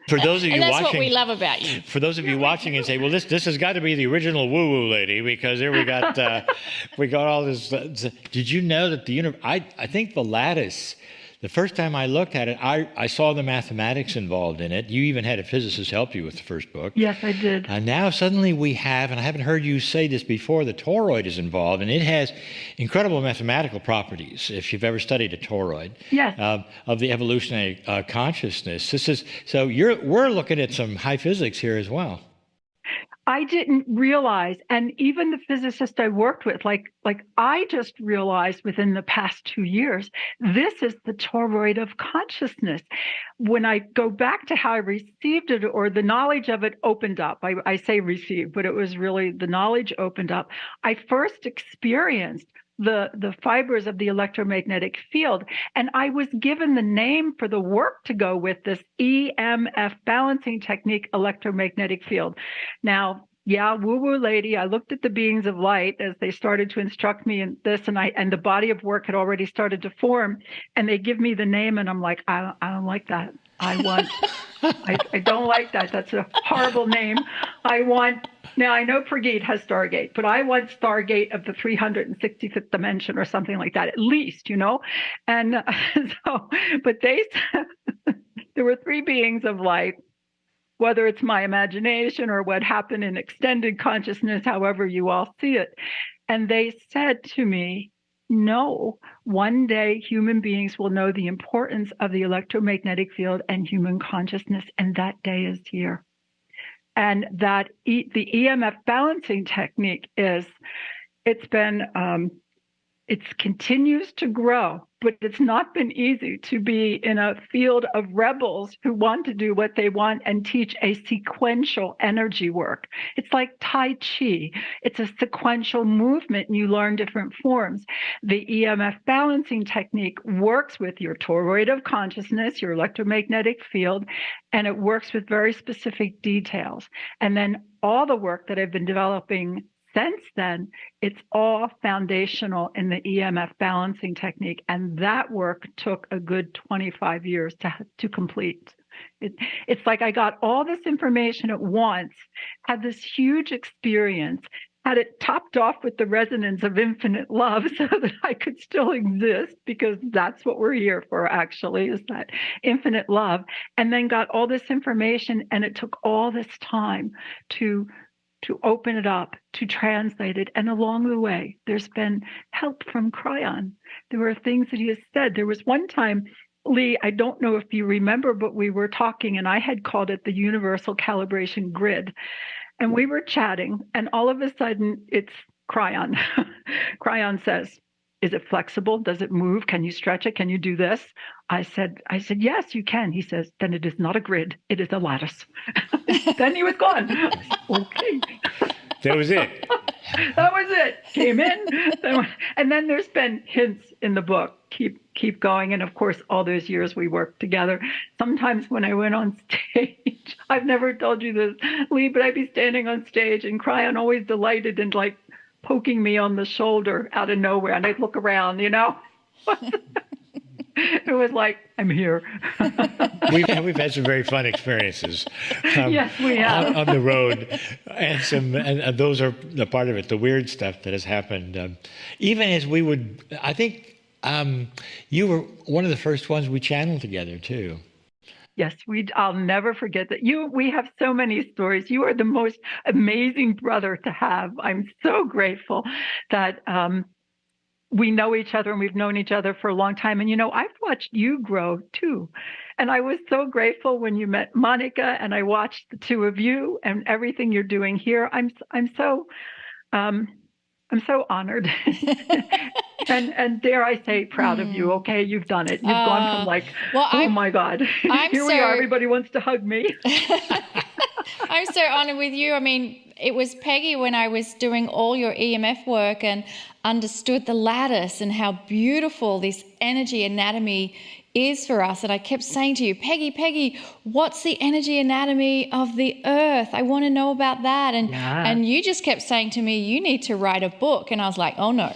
for those of you
and that's
watching,
what we love about you.
For those of you watching and say, well, this has got to be the original woo-woo lady, because here we got all this. Did you know that I think the lattice, the first time I looked at it, I saw the mathematics involved in it. You even had a physicist help you with the first book.
Yes, I did.
And now suddenly we have, and I haven't heard you say this before, the toroid is involved, and it has incredible mathematical properties, if you've ever studied a toroid.
Yes.
Of the evolutionary consciousness. We're looking at some high physics here as well.
I didn't realize, and even the physicist I worked with, like I just realized within the past 2 years, this is the toroid of consciousness. When I go back to how I received it, or the knowledge of it opened up, I say received, but it was really the knowledge opened up. I first experienced the fibers of the electromagnetic field. And I was given the name for the work to go with this EMF Balancing Technique electromagnetic field. Now, yeah, woo-woo lady, I looked at the beings of light as they started to instruct me in this, and the body of work had already started to form, and they give me the name, and I'm like, I don't like that. I don't like that. That's a horrible name. I want Now, I know Prageet has Stargate, but I want Stargate of the 365th dimension or something like that, at least, you know? And so, but they said there were three beings of light, whether it's my imagination or what happened in extended consciousness, however you all see it. And they said to me, no, one day human beings will know the importance of the electromagnetic field and human consciousness, and that day is here. And that the EMF balancing technique it continues to grow, but it's not been easy to be in a field of rebels who want to do what they want and teach a sequential energy work. It's like Tai Chi. It's a sequential movement, and you learn different forms. The EMF balancing technique works with your toroid of consciousness, your electromagnetic field, and it works with very specific details. And then all the work that I've been developing since then, it's all foundational in the EMF balancing technique. And that work took a good 25 years to complete. It's like I got all this information at once, had this huge experience, had it topped off with the resonance of infinite love so that I could still exist, because that's what we're here for, actually, is that infinite love. And then got all this information, and it took all this time to open it up, to translate it. And along the way, there's been help from Kryon. There were things that he has said. There was one time, Lee, I don't know if you remember, but we were talking, and I had called it the Universal Calibration Grid. And we were chatting, and all of a sudden, it's Kryon. Kryon says, is it flexible? Does it move? Can you stretch it? Can you do this? I said, yes, you can. He says, then it is not a grid. It is a lattice. Then he was gone. Okay.
That was it.
That was it. Came in. And then there's been hints in the book. Keep going. And of course, all those years we worked together. Sometimes when I went on stage, I've never told you this, Lee, but I'd be standing on stage, and Kryon always delighted in like poking me on the shoulder out of nowhere, and I'd look around, you know. It was like, I'm here.
We've had some very fun experiences.
Yes, we have.
On the road, and those are the part of it. The weird stuff that has happened, even as we would. I think you were one of the first ones we channeled together too.
Yes, I'll never forget that. We have so many stories. You are the most amazing brother to have. I'm so grateful that we know each other, and we've known each other for a long time. And, you know, I've watched you grow too. And I was so grateful when you met Monica, and I watched the two of you and everything you're doing here. I'm so honored. And dare I say, proud of you. Okay, you've done it. You've gone from like, oh my God, here we are. Everybody wants to hug me.
I'm so honored with you. I mean, it was Peggy when I was doing all your EMF work and understood the lattice and how beautiful this energy anatomy is for us. And I kept saying to you, Peggy, what's the energy anatomy of the earth? I want to know about that. And you just kept saying to me, you need to write a book. And I was like, oh no.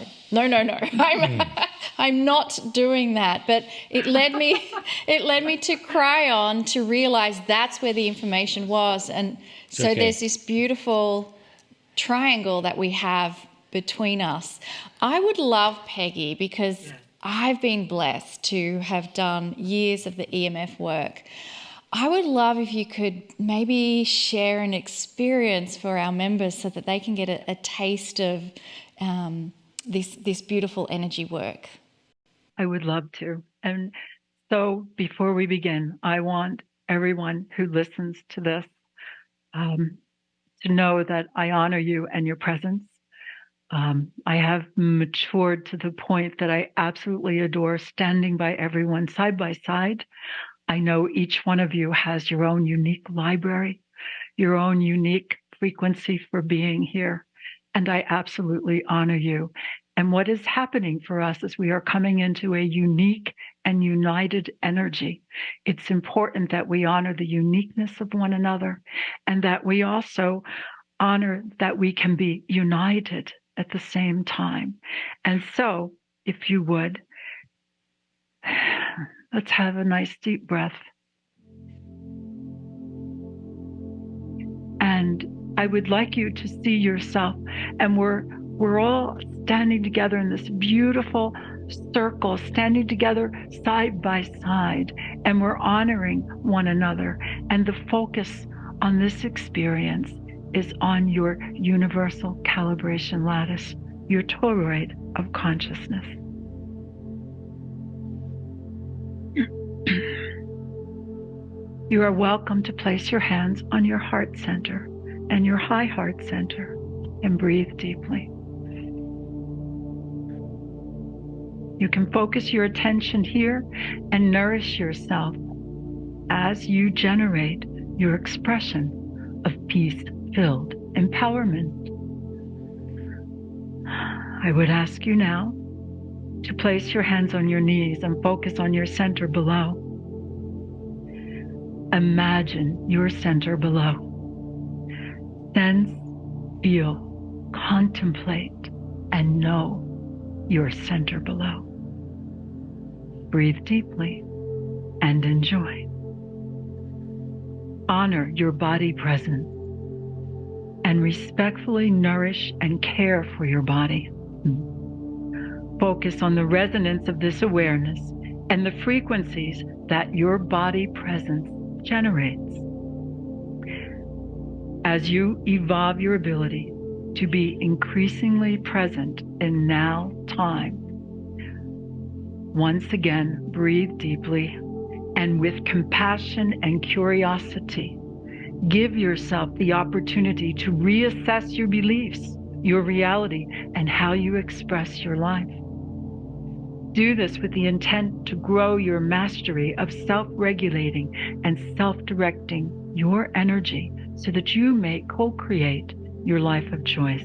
I'm not doing that. But it led me to Kryon to realize that's where the information was. And so There's this beautiful triangle that we have between us. I would love, Peggy, because I've been blessed to have done years of the EMF work. I would love if you could maybe share an experience for our members so that they can get a taste of this beautiful energy work.
I would love to. And so before we begin, I want everyone who listens to this to know that I honor you and your presence. I have matured to the point that I absolutely adore standing by everyone side by side. I know each one of you has your own unique library, your own unique frequency for being here. And I absolutely honor you. And what is happening for us is we are coming into a unique and united energy. It's important that we honor the uniqueness of one another, and that we also honor that we can be united at the same time. And so, if you would, let's have a nice deep breath. And I would like you to see yourself, and we're all standing together in this beautiful circle, standing together side by side, and we're honoring one another. And the focus on this experience is on your Universal Calibration Lattice, your toroid of consciousness. You are welcome to place your hands on your heart center and your high heart center and breathe deeply. You can focus your attention here and nourish yourself as you generate your expression of peace-filled empowerment. I would ask you now to place your hands on your knees and focus on your center below. Imagine your center below. Sense, feel, contemplate, and know your center below. Breathe deeply and enjoy. Honor your body presence and respectfully nourish and care for your body. Focus on the resonance of this awareness and the frequencies that your body presence generates. As you evolve your ability to be increasingly present in now time, once again, breathe deeply and with compassion and curiosity, give yourself the opportunity to reassess your beliefs, your reality, and how you express your life. Do this with the intent to grow your mastery of self-regulating and self-directing your energy so that you may co-create your life of choice.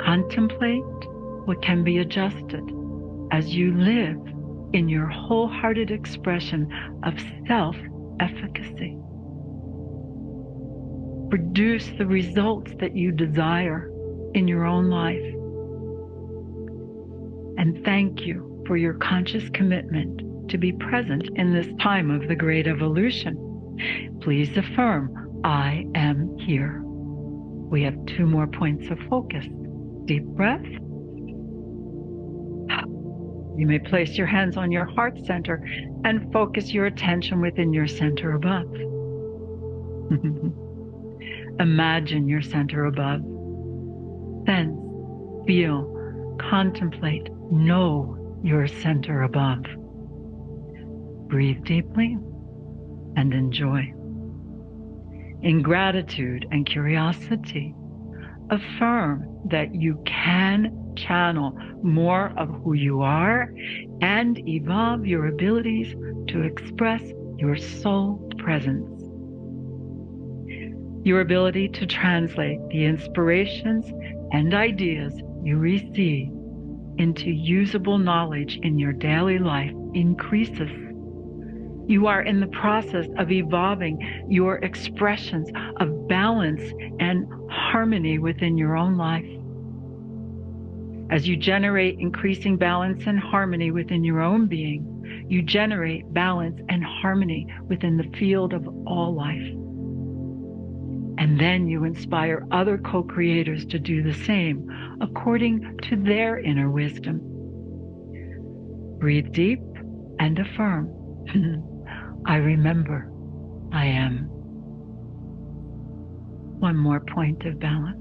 Contemplate what can be adjusted as you live in your wholehearted expression of self-efficacy. Produce the results that you desire in your own life. And thank you for your conscious commitment to be present in this time of the great evolution. Please affirm, I am here. We have 2 more points of focus. Deep breath. You may place your hands on your heart center and focus your attention within your center above. Imagine your center above. Sense, feel, contemplate, know your center above. Breathe deeply and enjoy. In gratitude and curiosity, affirm that you can channel more of who you are and evolve your abilities to express your soul presence. Your ability to translate the inspirations and ideas you receive into usable knowledge in your daily life increases. You are in the process of evolving your expressions of balance and harmony within your own life. As you generate increasing balance and harmony within your own being, you generate balance and harmony within the field of all life. And then you inspire other co-creators to do the same according to their inner wisdom. Breathe deep and affirm, I remember I am. One more point of balance,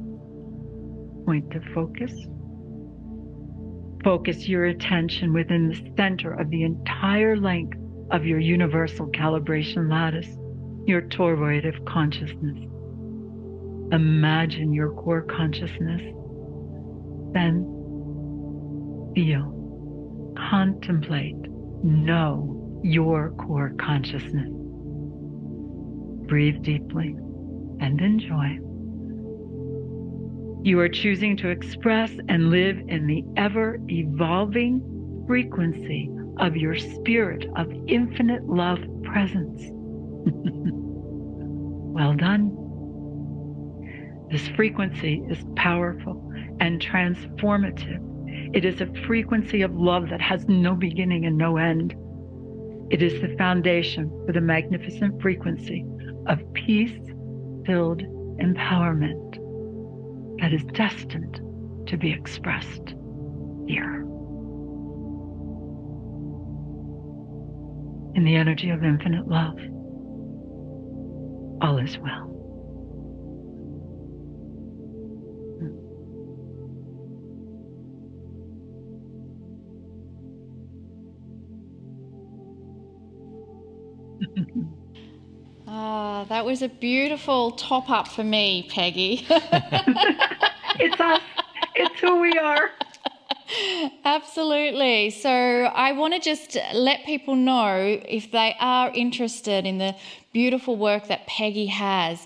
point of focus. Focus your attention within the center of the entire length of your Universal Calibration Lattice, your toroid of consciousness. Imagine your core consciousness. Then feel, contemplate, know your core consciousness. Breathe deeply and enjoy. You are choosing to express and live in the ever-evolving frequency of your spirit of infinite love presence. Well done. This frequency is powerful and transformative. It is a frequency of love that has no beginning and no end. It is the foundation for the magnificent frequency of peace, filled empowerment that is destined to be expressed here. In the energy of infinite love, all is well.
That was a beautiful top up for me, Peggy.
It's us. It's who we are.
Absolutely. So I want to just let people know, if they are interested in the beautiful work that Peggy has,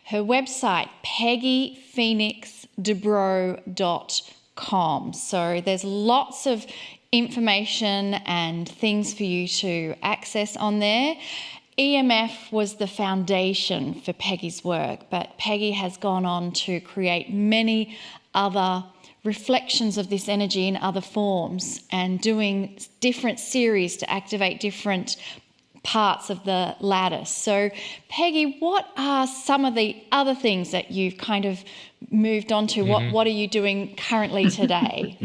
her website, peggyphoenixdubro.com. So there's lots of information and things for you to access on there. EMF was the foundation for Peggy's work, but Peggy has gone on to create many other reflections of this energy in other forms and doing different series to activate different parts of the lattice. So, Peggy, what are some of the other things that you've kind of moved on to? What are you doing currently today?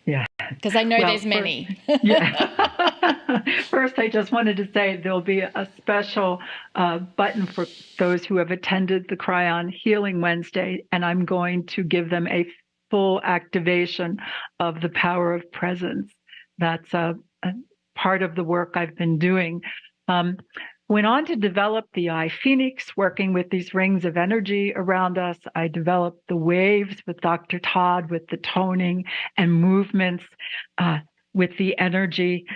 Yeah.
Because I know there's many.
First, I just wanted to say there'll be a special button for those who have attended the Kryon Healing Wednesday, and I'm going to give them a full activation of the power of presence. That's a part of the work I've been doing. Went on to develop the eye Phoenix, working with these rings of energy around us. I developed the waves with Dr. Todd, with the toning and movements, with the energy.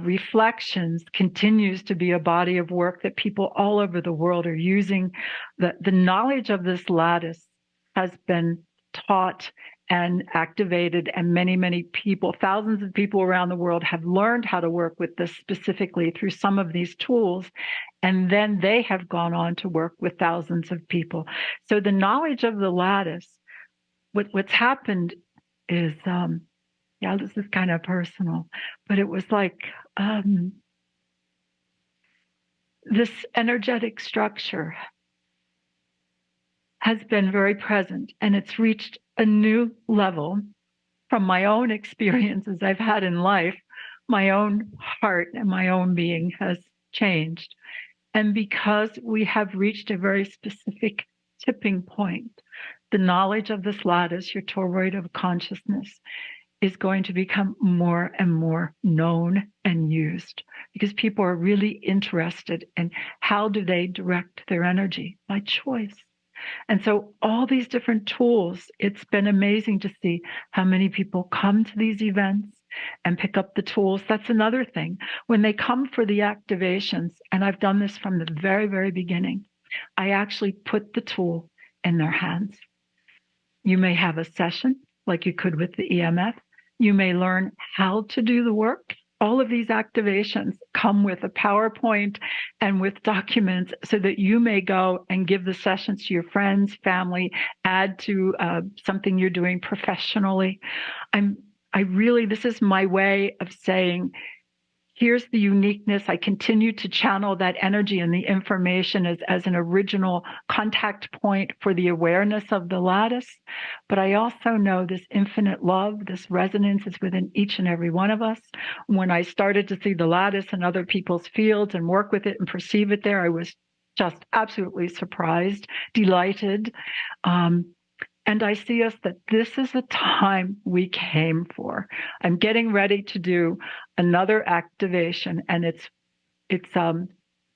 Reflections continues to be a body of work that people all over the world are using. The knowledge of this lattice has been taught and activated, and many, many people, thousands of people around the world have learned how to work with this specifically through some of these tools, and then they have gone on to work with thousands of people. So the knowledge of the lattice, what's happened is, this is kind of personal, but it was like this energetic structure has been very present, and it's reached a new level from my own experiences I've had in life. My own heart and my own being has changed. And because we have reached a very specific tipping point, the knowledge of this lattice, your toroid of consciousness, is going to become more and more known and used, because people are really interested in how do they direct their energy by choice. And so all these different tools, it's been amazing to see how many people come to these events and pick up the tools. That's another thing. When they come for the activations, and I've done this from the very, very beginning, I actually put the tool in their hands. You may have a session like you could with the EMF. You may learn how to do the work. All of these activations come with a PowerPoint and with documents so that you may go and give the sessions to your friends, family, add to something you're doing professionally. This is my way of saying, here's the uniqueness. I continue to channel that energy and the information as an original contact point for the awareness of the lattice. But I also know this infinite love, this resonance is within each and every one of us. When I started to see the lattice in other people's fields and work with it and perceive it there, I was just absolutely surprised, delighted. And I see us that this is the time we came for. I'm getting ready to do another activation, and it's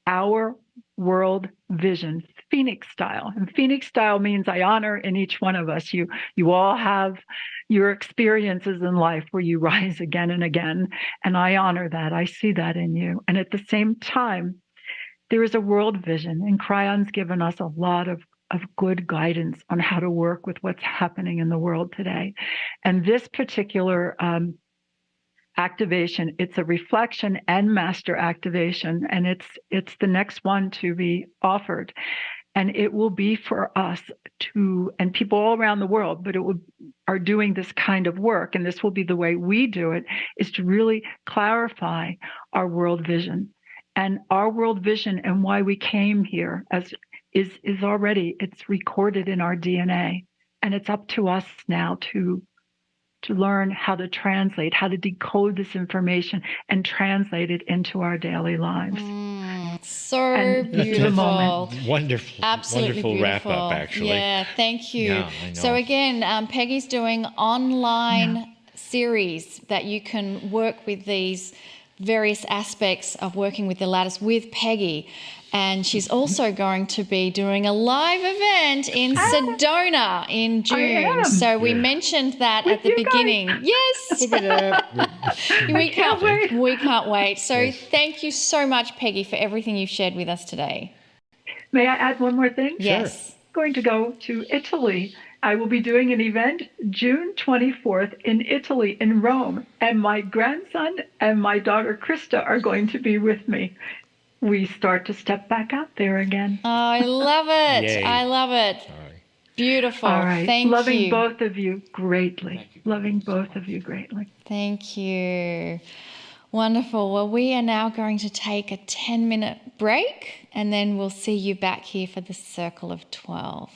our world vision, Phoenix style. And Phoenix style means I honor in each one of us. You all have your experiences in life where you rise again and again, and I honor that. I see that in you. And at the same time, there is a world vision, and Kryon's given us a lot of good guidance on how to work with what's happening in the world today. And this particular activation, it's a reflection and master activation, and it's the next one to be offered. And it will be for us to, and people all around the world, but are doing this kind of work, and this will be the way we do it, is to really clarify our world vision. And our world vision and why we came here as is already, it's recorded in our DNA. And it's up to us now to learn how to translate, how to decode this information and translate it into our daily lives.
So
And this is a
beautiful.
moment.
Wonderful,
Absolutely
wonderful
beautiful.
wrap up, actually.
Yeah, thank you.
Yeah, I know.
So again, Peggy's doing online series that you can work with these various aspects of working with the lattice with Peggy. And she's also going to be doing a live event in Sedona in June. So we mentioned that at the beginning. Yes. We can't wait. So thank you so much, Peggy, for everything you've shared with us today.
May I add one more thing?
Yes.
Going to go to Italy. I will be doing an event June 24th in Italy, in Rome, and my grandson and my daughter Krista are going to be with me. We start to step back out there again.
Oh, I love it.
Yay.
I love it.
All right.
Beautiful.
All right.
Thank
Loving
you.
both of you greatly. Loving both of you greatly.
Thank you. Wonderful. Well, we are now going to take a 10-minute break, and then we'll see you back here for the Circle of 12.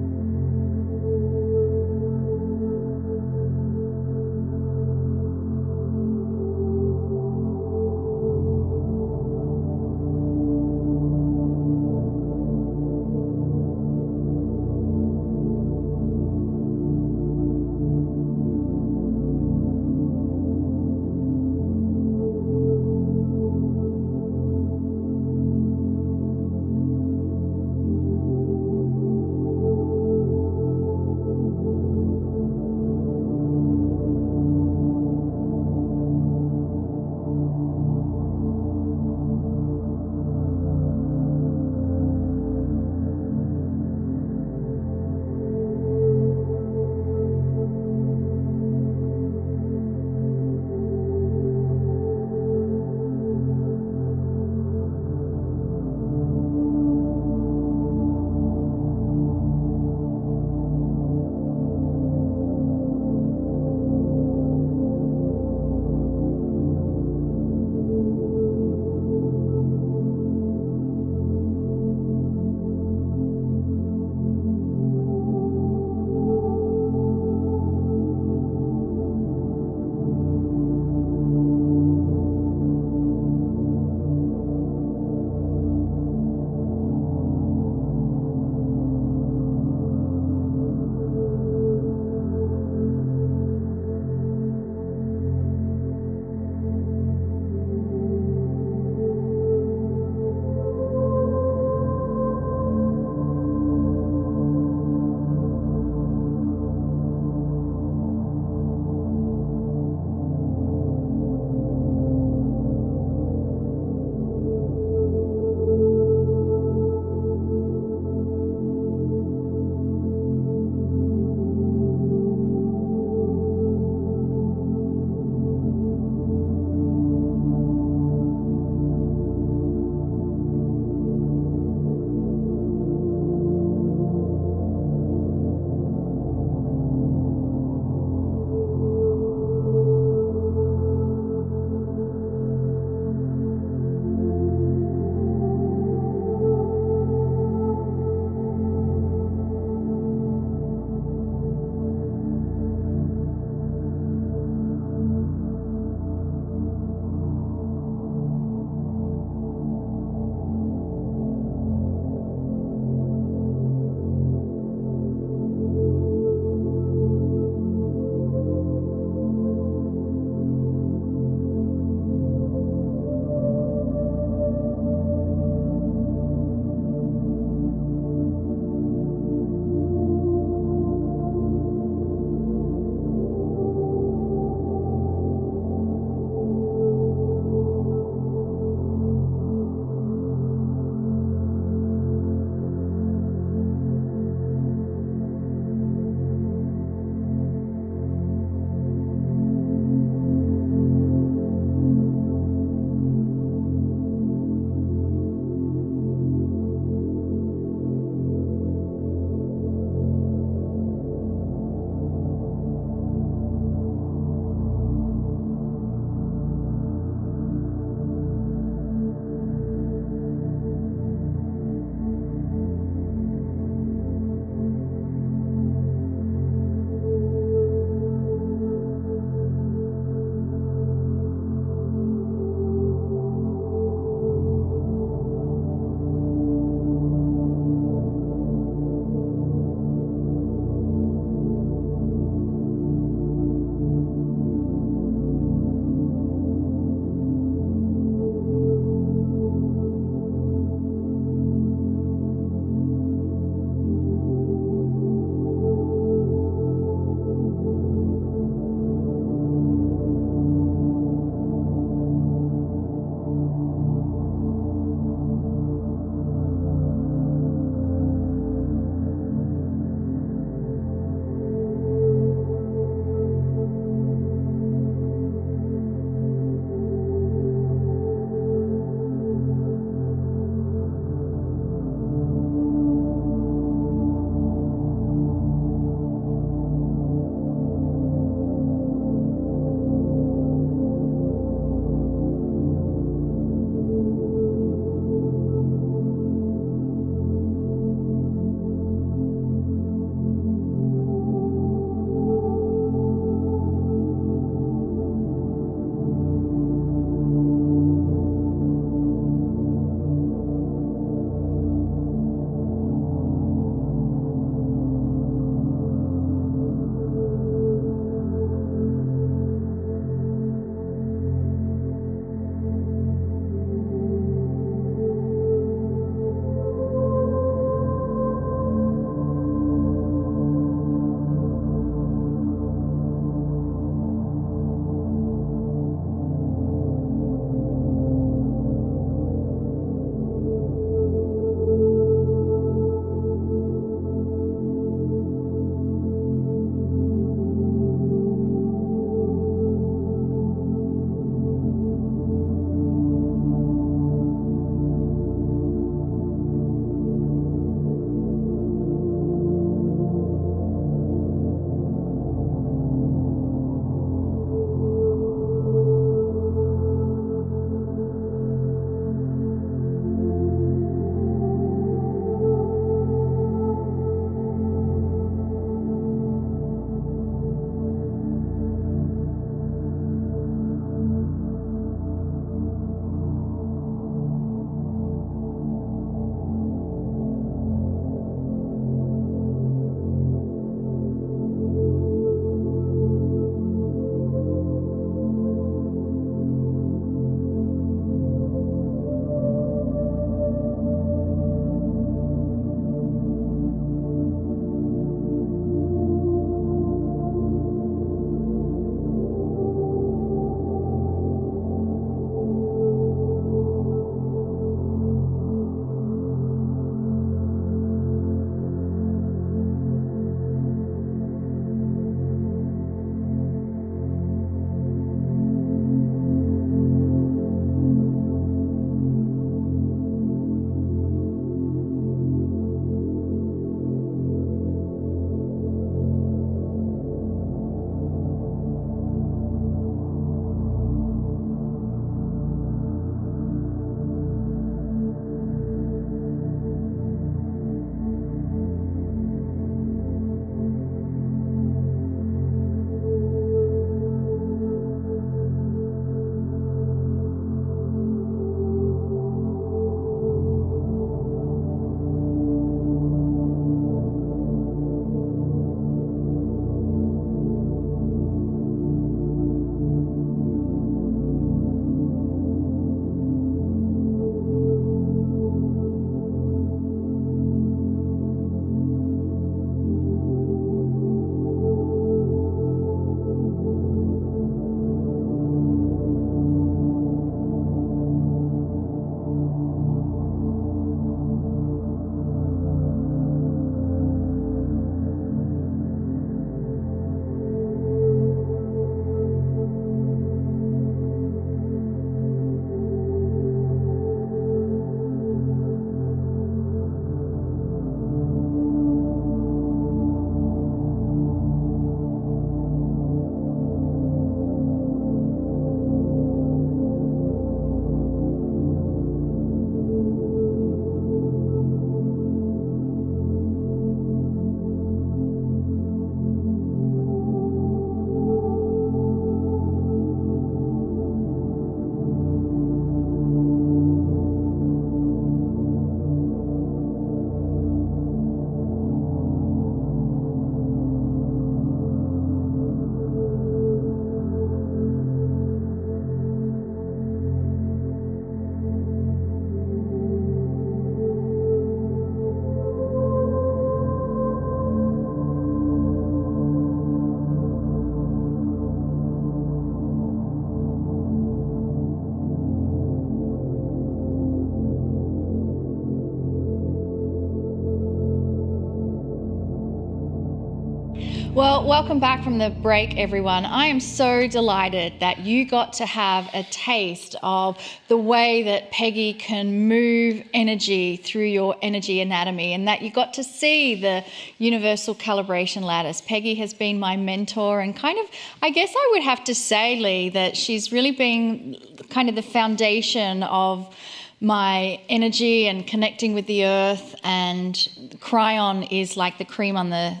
Well, welcome back from the break, everyone. I am so delighted that you got to have a taste of the way that Peggy can move energy through your energy anatomy, and that you got to see the Universal Calibration Lattice. Peggy has been my mentor, and kind of, I guess I would have to say, Lee, that she's really been kind of the foundation of my energy and connecting with the earth, and Kryon is like the cream on the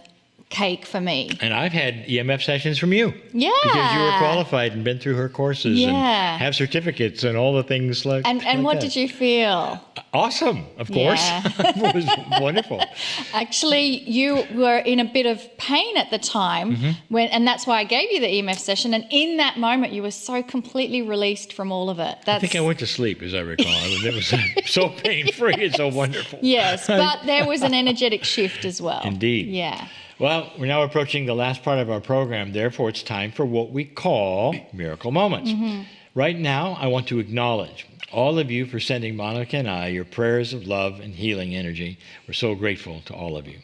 cake for me.
And I've had EMF sessions from you.
Yeah.
Because you were qualified and been through her courses and have certificates and all the things like that.
And what did you feel?
Awesome, of course.
Yeah.
It was wonderful.
Actually, you were in a bit of pain at the time, and that's why I gave you the EMF session. And in that moment, you were so completely released from all of it.
I think I went to sleep, as I recall. It was so pain-free and so wonderful.
Yes, but there was an energetic shift as well.
Indeed.
Yeah.
Well, we're now approaching the last part of our program. Therefore, it's time for what we call Miracle Moments. Right now, I want to acknowledge all of you for sending Monica and I your prayers of love and healing energy. We're so grateful to all of you.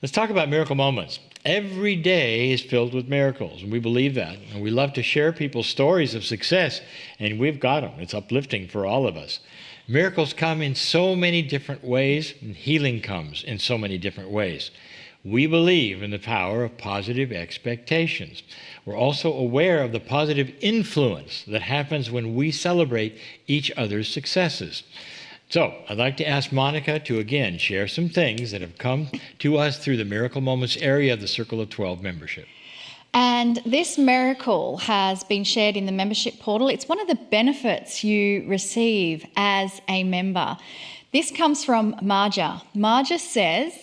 Let's talk about miracle moments. Every day is filled with miracles, and we believe that. And we love to share people's stories of success, and we've got them. It's uplifting for all of us. Miracles come in so many different ways, and healing comes in so many different ways. We believe in the power of positive expectations. We're also aware of the positive influence that happens when we celebrate each other's successes. So I'd like to ask Monica to again share some things that have come to us through the Miracle Moments area of the Circle of 12 membership.
And this miracle has been shared in the membership portal. It's one of the benefits you receive as a member. This comes from Marja. Marja says,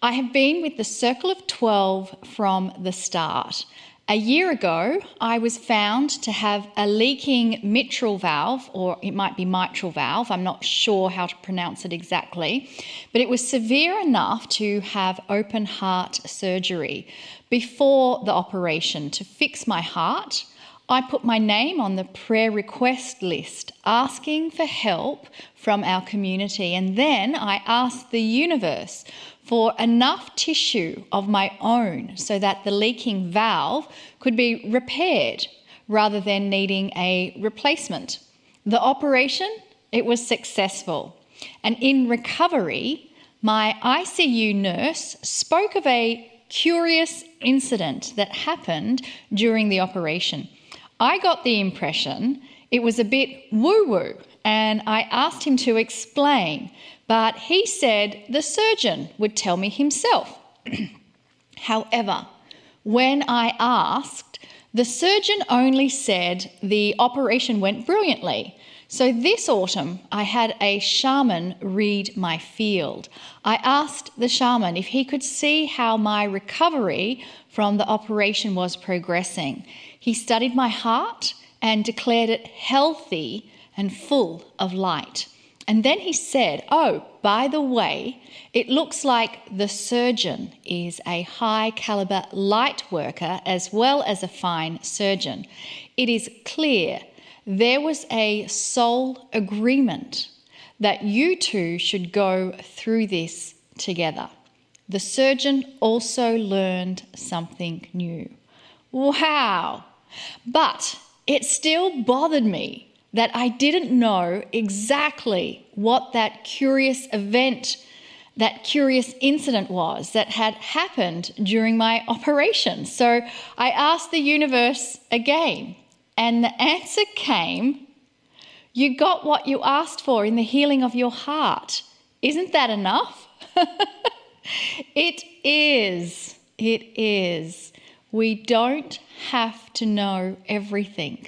I have been with the Circle of 12 from the start. A year ago, I was found to have a leaking mitral valve, or it might be mitral valve. I'm not sure how to pronounce it exactly, but it was severe enough to have open heart surgery. Before the operation, to fix my heart, I put my name on the prayer request list, asking for help from our community. And then I asked the universe for enough tissue of my own so that the leaking valve could be repaired rather than needing a replacement. The operation, it was successful. And in recovery, my ICU nurse spoke of a curious incident that happened during the operation. I got the impression it was a bit woo-woo, and I asked him to explain, but he said the surgeon would tell me himself. However, when I asked, the surgeon only said the operation went brilliantly. So this autumn, I had a shaman read my field. I asked the shaman if he could see how my recovery from the operation was progressing. He studied my heart and declared it healthy and full of light. And then he said, oh, by the way, it looks like the surgeon is a high caliber light worker as well as a fine surgeon. It is clear there was a soul agreement that you two should go through this together. The surgeon also learned something new. Wow! But it still bothered me that I didn't know exactly what that curious event, that curious incident was that had happened during my operation. So I asked the universe again, and the answer came, you got what you asked for in the healing of your heart. Isn't that enough? It is. It is. We don't have to know everything.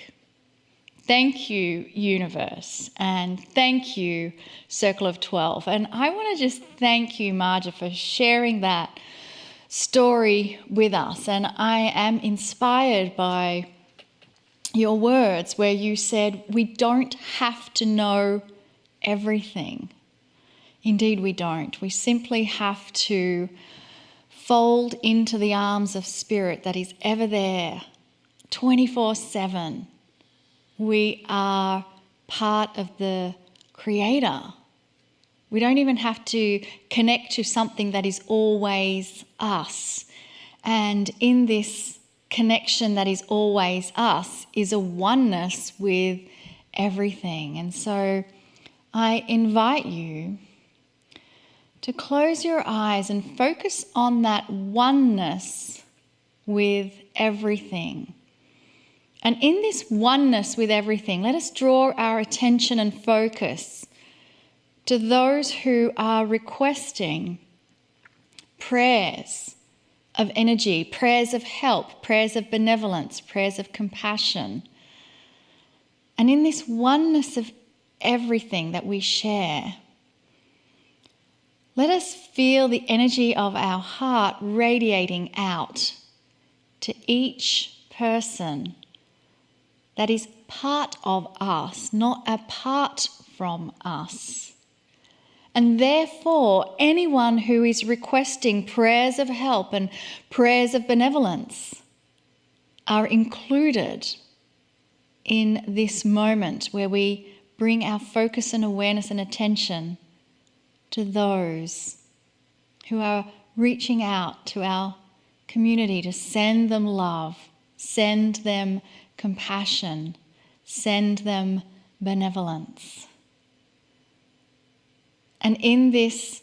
Thank you, universe, and thank you, Circle of 12. And I want to just thank you, Marja, for sharing that story with us. And I am inspired by your words where you said, we don't have to know everything. Indeed, we don't. We simply have to fold into the arms of Spirit that is ever there, 24/7. We are part of the Creator. We don't even have to connect to something that is always us. And in this connection that is always us is a oneness with everything. And so I invite you to close your eyes and focus on that oneness with everything. And in this oneness with everything, let us draw our attention and focus to those who are requesting prayers of energy, prayers of help, prayers of benevolence, prayers of compassion. And in this oneness of everything that we share, let us feel the energy of our heart radiating out to each person that is part of us, not apart from us. And therefore, anyone who is requesting prayers of help and prayers of benevolence are included in this moment where we bring our focus and awareness and attention to those who are reaching out to our community to send them love, send them compassion, send them benevolence. And in this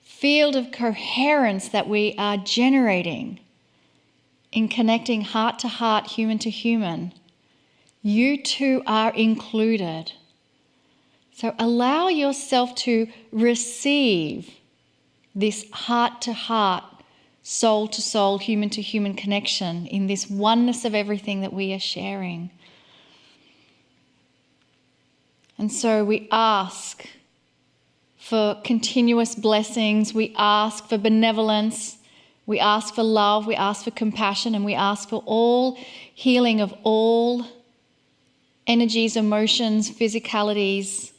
field of coherence that we are generating in connecting heart to heart, human to human, you too are included. So allow yourself to receive this heart to heart, soul to soul, human to human connection in this oneness of everything that we are sharing. And so we ask for continuous blessings, we ask for benevolence, we ask for love, we ask for compassion, and we ask for all healing of all energies, emotions, physicalities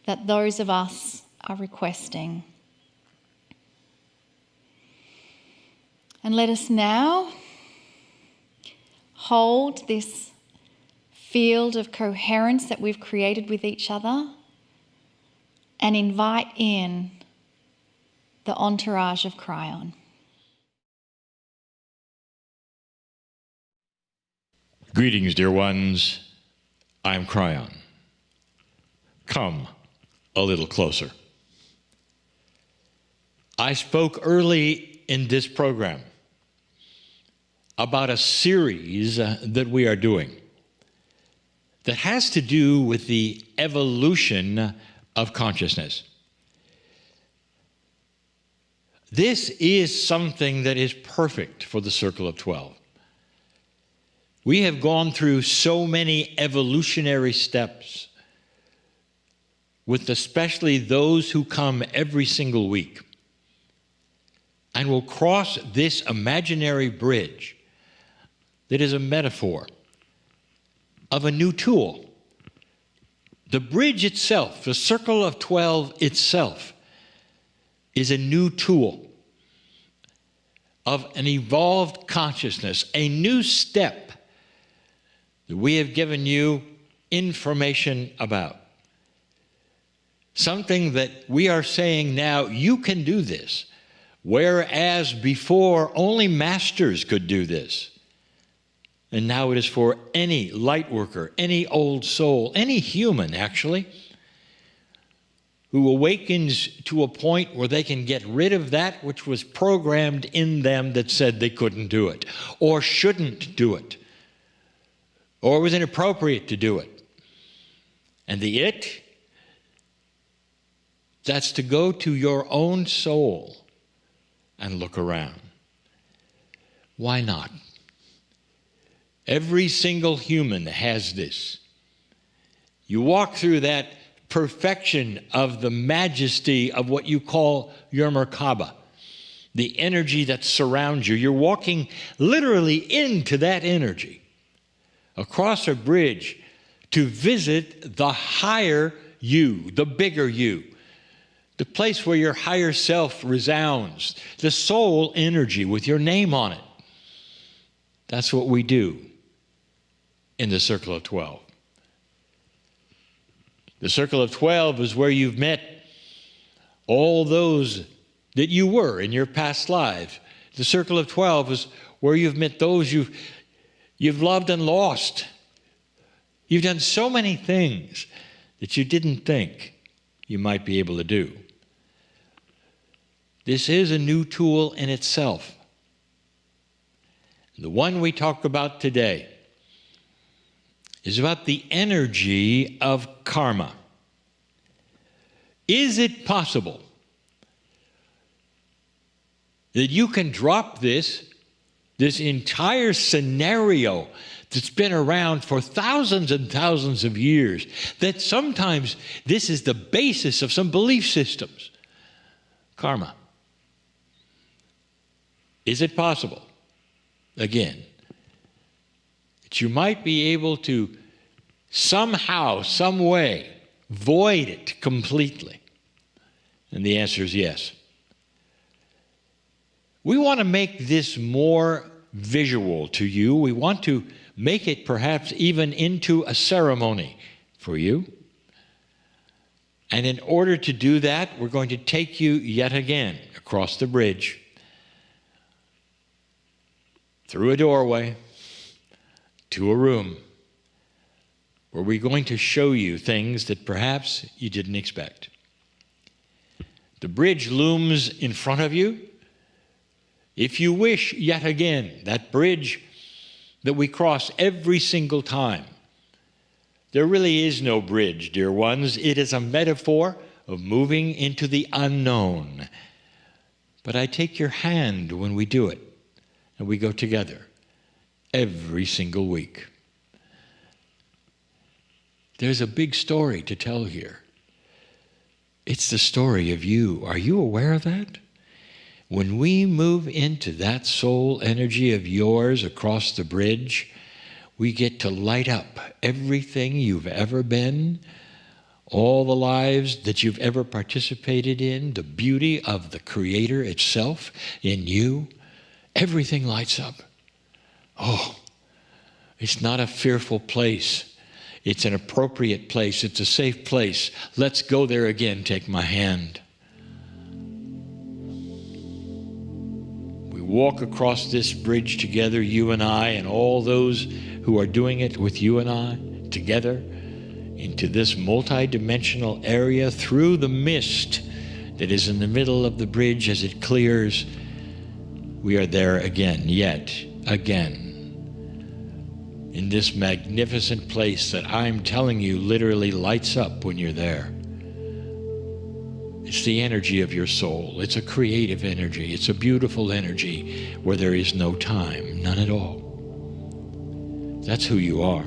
that those of us are requesting. And let us now hold this field of coherence that we've created with each other and invite in the entourage of Kryon.
Greetings, dear ones. I'm Kryon. Come a little closer. I spoke early in this program about a series that we are doing that has to do with the evolution of consciousness. This is something that is perfect for the Circle of 12. We have gone through so many evolutionary steps with especially those who come every single week and will cross this imaginary bridge that is a metaphor of a new tool. The bridge itself, the Circle of 12 itself, is a new tool of an evolved consciousness, a new step that we have given you information about. Something that we are saying now, you can do this, whereas before only masters could do this. And now it is for any light worker, any old soul, any human actually, who awakens to a point where they can get rid of that which was programmed in them that said they couldn't do it, or shouldn't do it, or was inappropriate to do it. And the it, that's to go to your own soul and look around. Why not? Every single human has this. You walk through that perfection of the majesty of what you call your Merkaba, the energy that surrounds you. You're walking literally into that energy, across a bridge to visit the higher you, the bigger you, the place where your higher self resounds, the soul energy with your name on it. That's what we do in the Circle of 12. The Circle of 12 is where you've met all those that you were in your past life The circle of 12 is where you've met those you've loved and lost. You've done so many things that you didn't think you might be able to do. This is a new tool in itself. The one we talk about today is about the energy of karma. Is it possible that you can drop this entire scenario that's been around for thousands and thousands of years, that sometimes this is the basis of some belief systems? Karma. Is it possible, again, that you might be able to somehow, some way, void it completely? And the answer is yes. We want to make this more visual to you. We want to make it perhaps even into a ceremony for you. And in order to do that, we're going to take you yet again across the bridge, through a doorway, to a room, where we're going to show you things that perhaps you didn't expect. The bridge looms in front of you. If you wish, yet again, that bridge that we cross every single time. There really is no bridge, dear ones. It is a metaphor of moving into the unknown. But I take your hand when we do it, and we go together every single week. There's a big story to tell here. It's the story of you. Are you aware of that? When we move into that soul energy of yours across the bridge, we get to light up everything you've ever been, all the lives that you've ever participated in, the beauty of the Creator itself in you. Everything lights up. Oh, it's not a fearful place. It's an appropriate place. It's a safe place. Let's go there again. Take my hand. We walk across this bridge together, you and I, and all those who are doing it with you and I, together, into this multidimensional area through the mist that is in the middle of the bridge as it clears. We are there again, yet again, in this magnificent place that I'm telling you literally lights up when you're there. It's the energy of your soul. It's a creative energy. It's a beautiful energy where there is no time, none at all. That's who you are.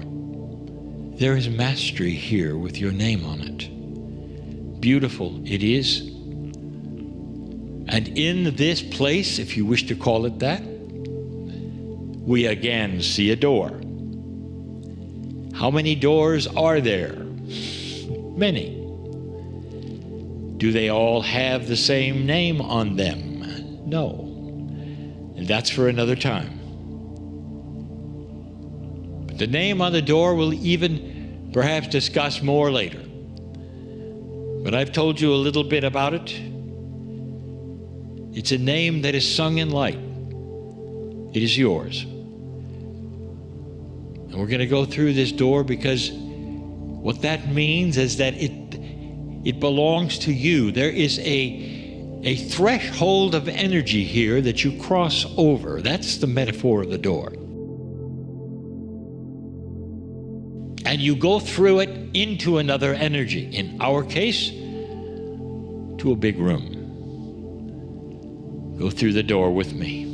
There is mastery here with your name on it. Beautiful it is. And in this place, if you wish to call it that, we again see a door. How many doors are there? Many. Do they all have the same name on them? No. And that's for another time. But the name on the door we'll even perhaps discuss more later. But I've told you a little bit about it. It's a name that is sung in light. It is yours. And we're going to go through this door because what that means is that it belongs to you. There is a threshold of energy here that you cross over. That's the metaphor of the door. And you go through it into another energy. In our case, to a big room. Go through the door with me.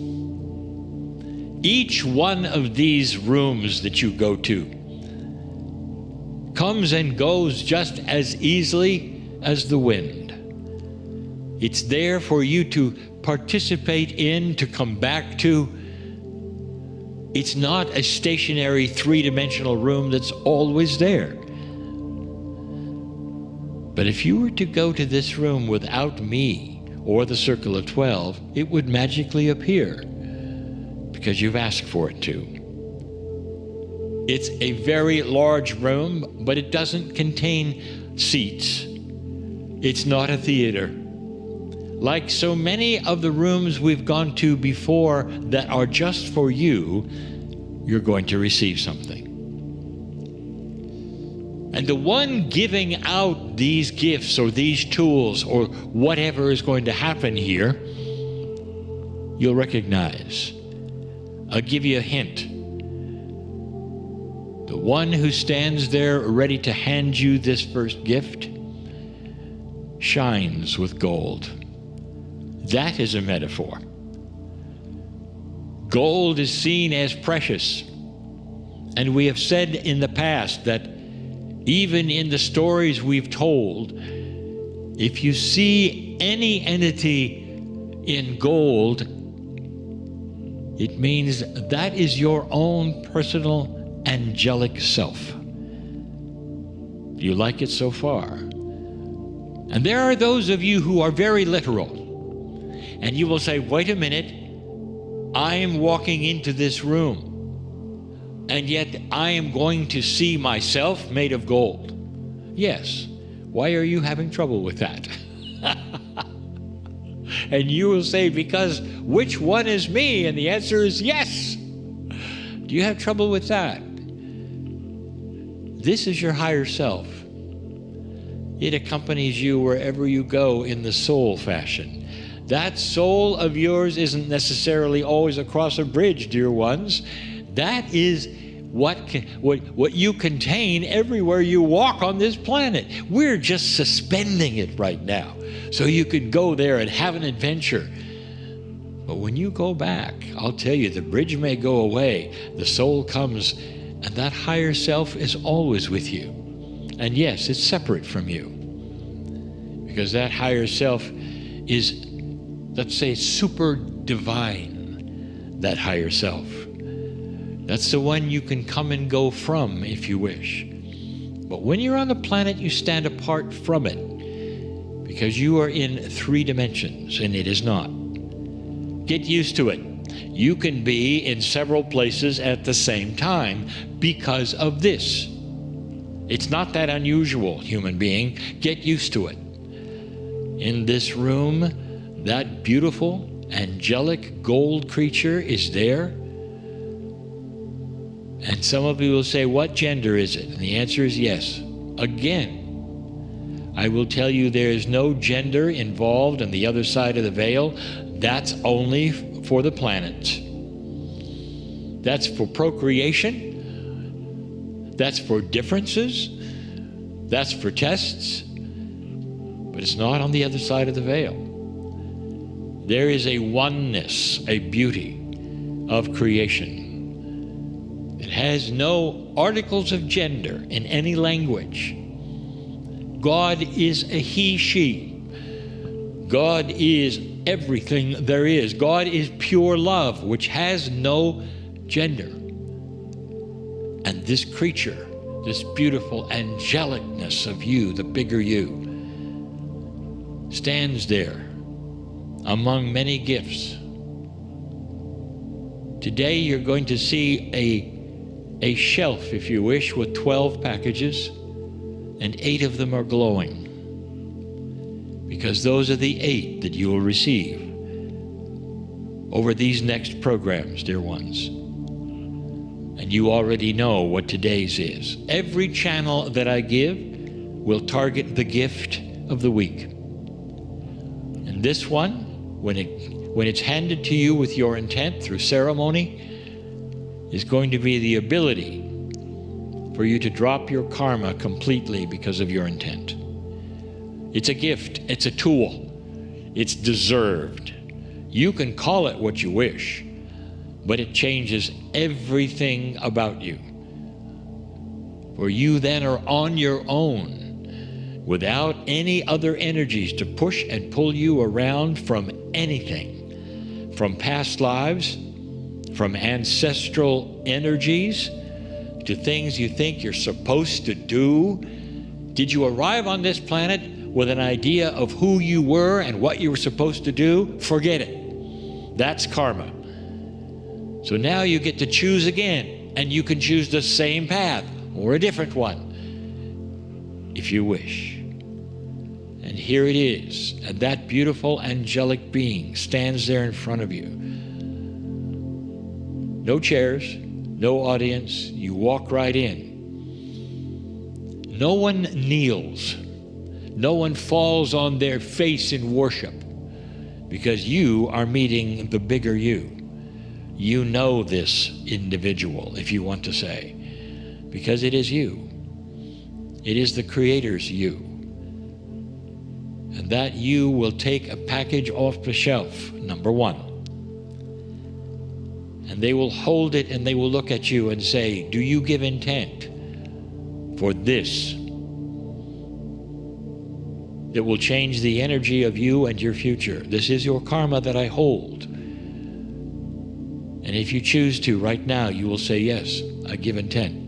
Each one of these rooms that you go to comes and goes just as easily as the wind. It's there for you to participate in, to come back to. It's not a stationary three-dimensional room that's always there. But if you were to go to this room without me or the Circle of 12, it would magically appear because you've asked for it to. It's a very large room, but it doesn't contain seats. It's not a theater. like so many of the rooms we've gone to before that are just for you, you're going to receive something. And the one giving out these gifts or these tools or whatever is going to happen here, you'll recognize. I'll give you a hint. The one who stands there ready to hand you this first gift shines with gold. That is a metaphor. Gold is seen as precious. And we have said in the past that even in the stories we've told, if you see any entity in gold, it means that is your own personal angelic self. Do you like it so far? And there are those of you who are very literal, and you will say, wait a minute, I am walking into this room, and yet I am going to see myself made of gold. Yes. Why are you having trouble with that? And you will say, because which one is me? And the answer is yes. Do you have trouble with that? This is your higher self. It accompanies you wherever you go in the soul fashion. That soul of yours isn't necessarily always across a bridge, dear ones. That is what you contain everywhere you walk on this planet. We're just suspending it right now, so you could go there and have an adventure. But when you go back, I'll tell you, the bridge may go away, the soul comes, and that higher self is always with you. And yes, it's separate from you, because that higher self is, let's say, super divine, that higher self. That's the one you can come and go from if you wish. But when you're on the planet, you stand apart from it, because you are in 3 dimensions, and it is not. Get used to it. You can be in several places at the same time because of this. It's not that unusual, human being. Get used to it. In this room, that beautiful, angelic gold creature is there. And some of you will say, what gender is it? And the answer is yes. Again, I will tell you there is no gender involved on the other side of the veil. That's only for the planet. That's for procreation. That's for differences. That's for tests. But it's not on the other side of the veil. There is a oneness, a beauty of creation. It has no articles of gender in any language. God is a he, she. God is everything there is. God is pure love, which has no gender. And this creature, this beautiful angelicness of you, the bigger you, stands there among many gifts. Today you're going to see a shelf, if you wish, with 12 packages, and 8 of them are glowing, because those are the 8 that you will receive over these next programs, dear ones. And you already know what today's is. Every channel that I give will target the gift of the week. And this one, when it's handed to you with your intent through ceremony, is going to be the ability for you to drop your karma completely because of your intent. It's a gift, it's a tool, it's deserved. You can call it what you wish, but it changes everything about you. For you then are on your own, without any other energies to push and pull you around from anything, from past lives, from ancestral energies, to things you think you're supposed to do. Did you arrive on this planet with an idea of who you were and what you were supposed to do? Forget it. That's karma. So now you get to choose again, and you can choose the same path or a different one if you wish. And here it is, and that beautiful angelic being stands there in front of you. No chairs, no audience, you walk right in. No one kneels, no one falls on their face in worship, because you are meeting the bigger you. You know this individual, if you want to say, because it is you. It is the Creator's you. And that you will take a package off the shelf, number one. And they will hold it and they will look at you and say, do you give intent for this that will change the energy of you and your future? This is your karma that I hold. And if you choose to right now, you will say, yes, I give intent.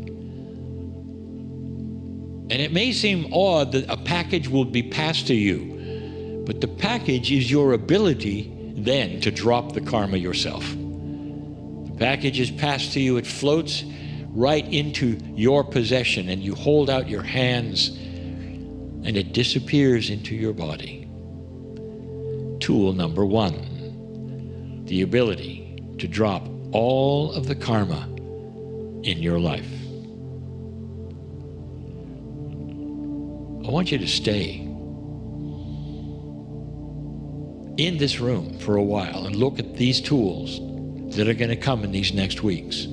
And it may seem odd that a package will be passed to you, but the package is your ability then to drop the karma yourself. The package is passed to you, it floats right into your possession, and you hold out your hands and it disappears into your body. Tool number one, the ability to drop all of the karma in your life. I want you to stay in this room for a while and look at these tools that are going to come in these next weeks.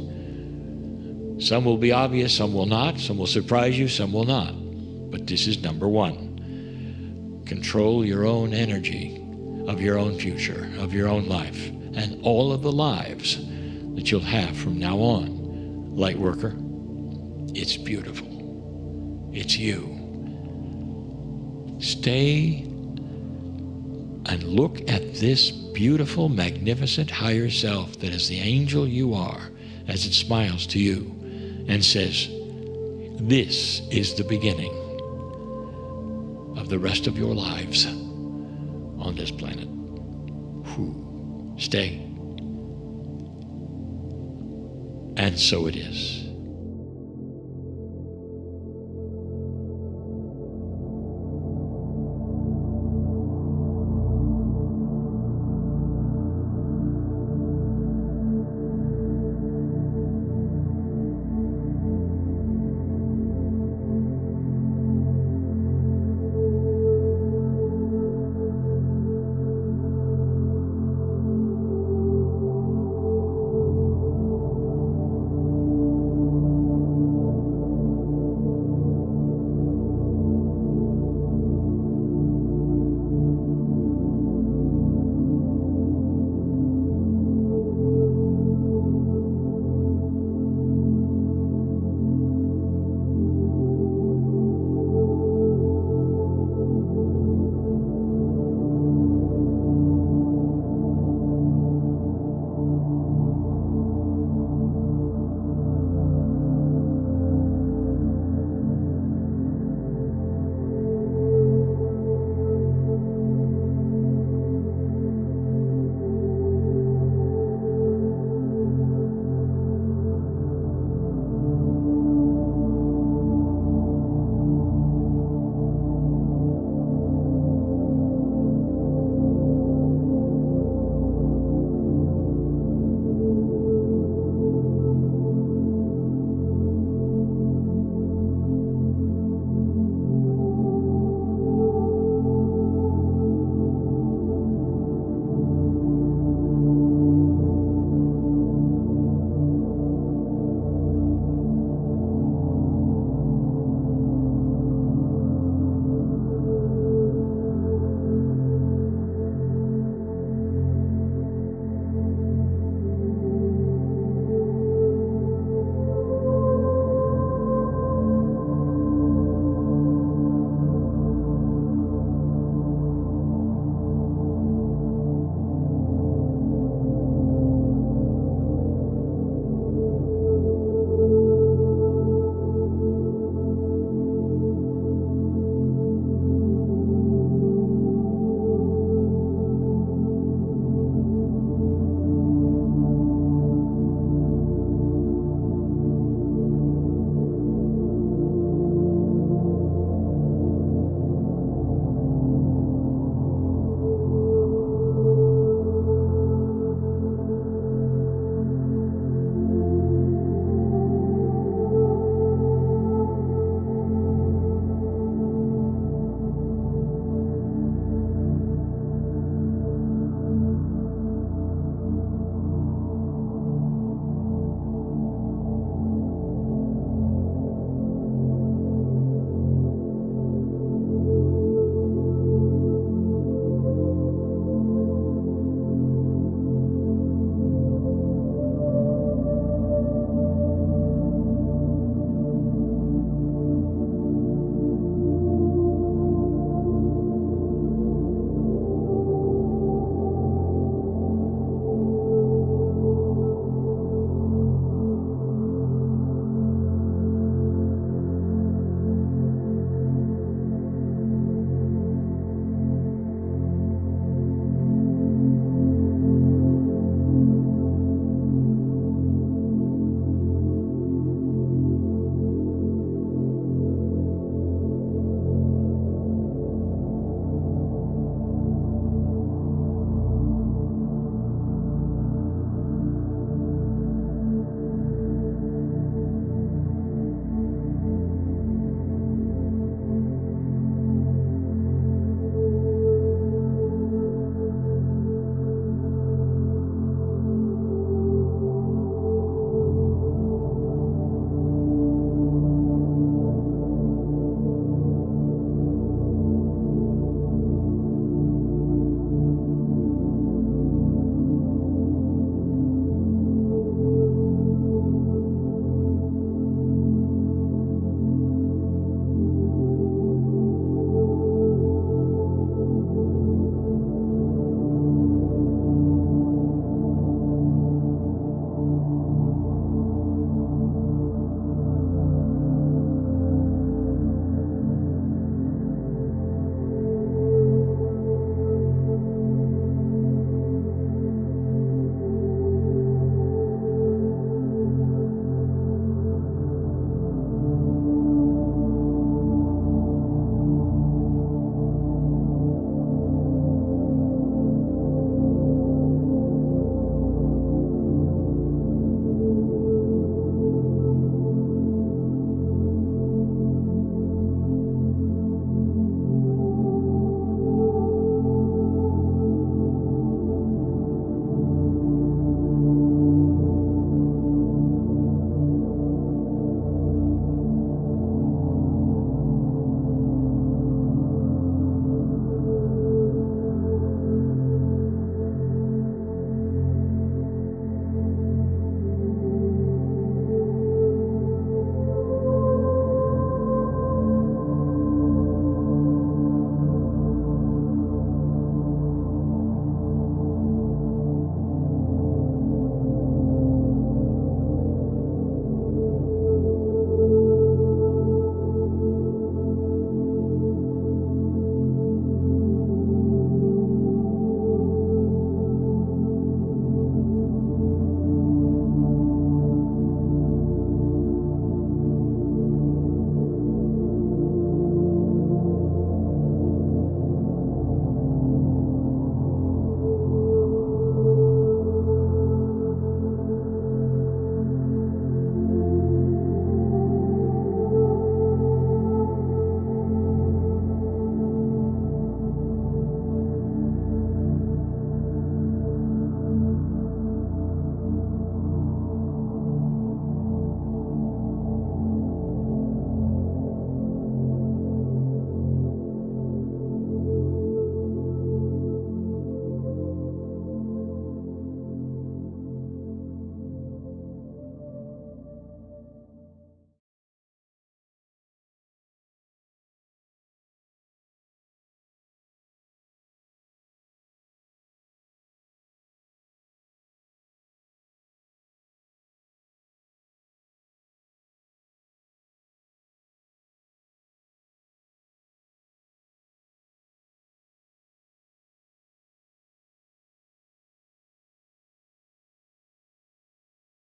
Some will be obvious, some will not, some will surprise you, some will not. But this is number one. Control your own energy of your own future, of your own life, and all of the lives that you'll have from now on. Lightworker, it's beautiful. It's you. Stay and look at this beautiful, magnificent higher self that is the angel you are, as it smiles to you and says, this is the beginning of the rest of your lives on this planet. Stay. And so it is.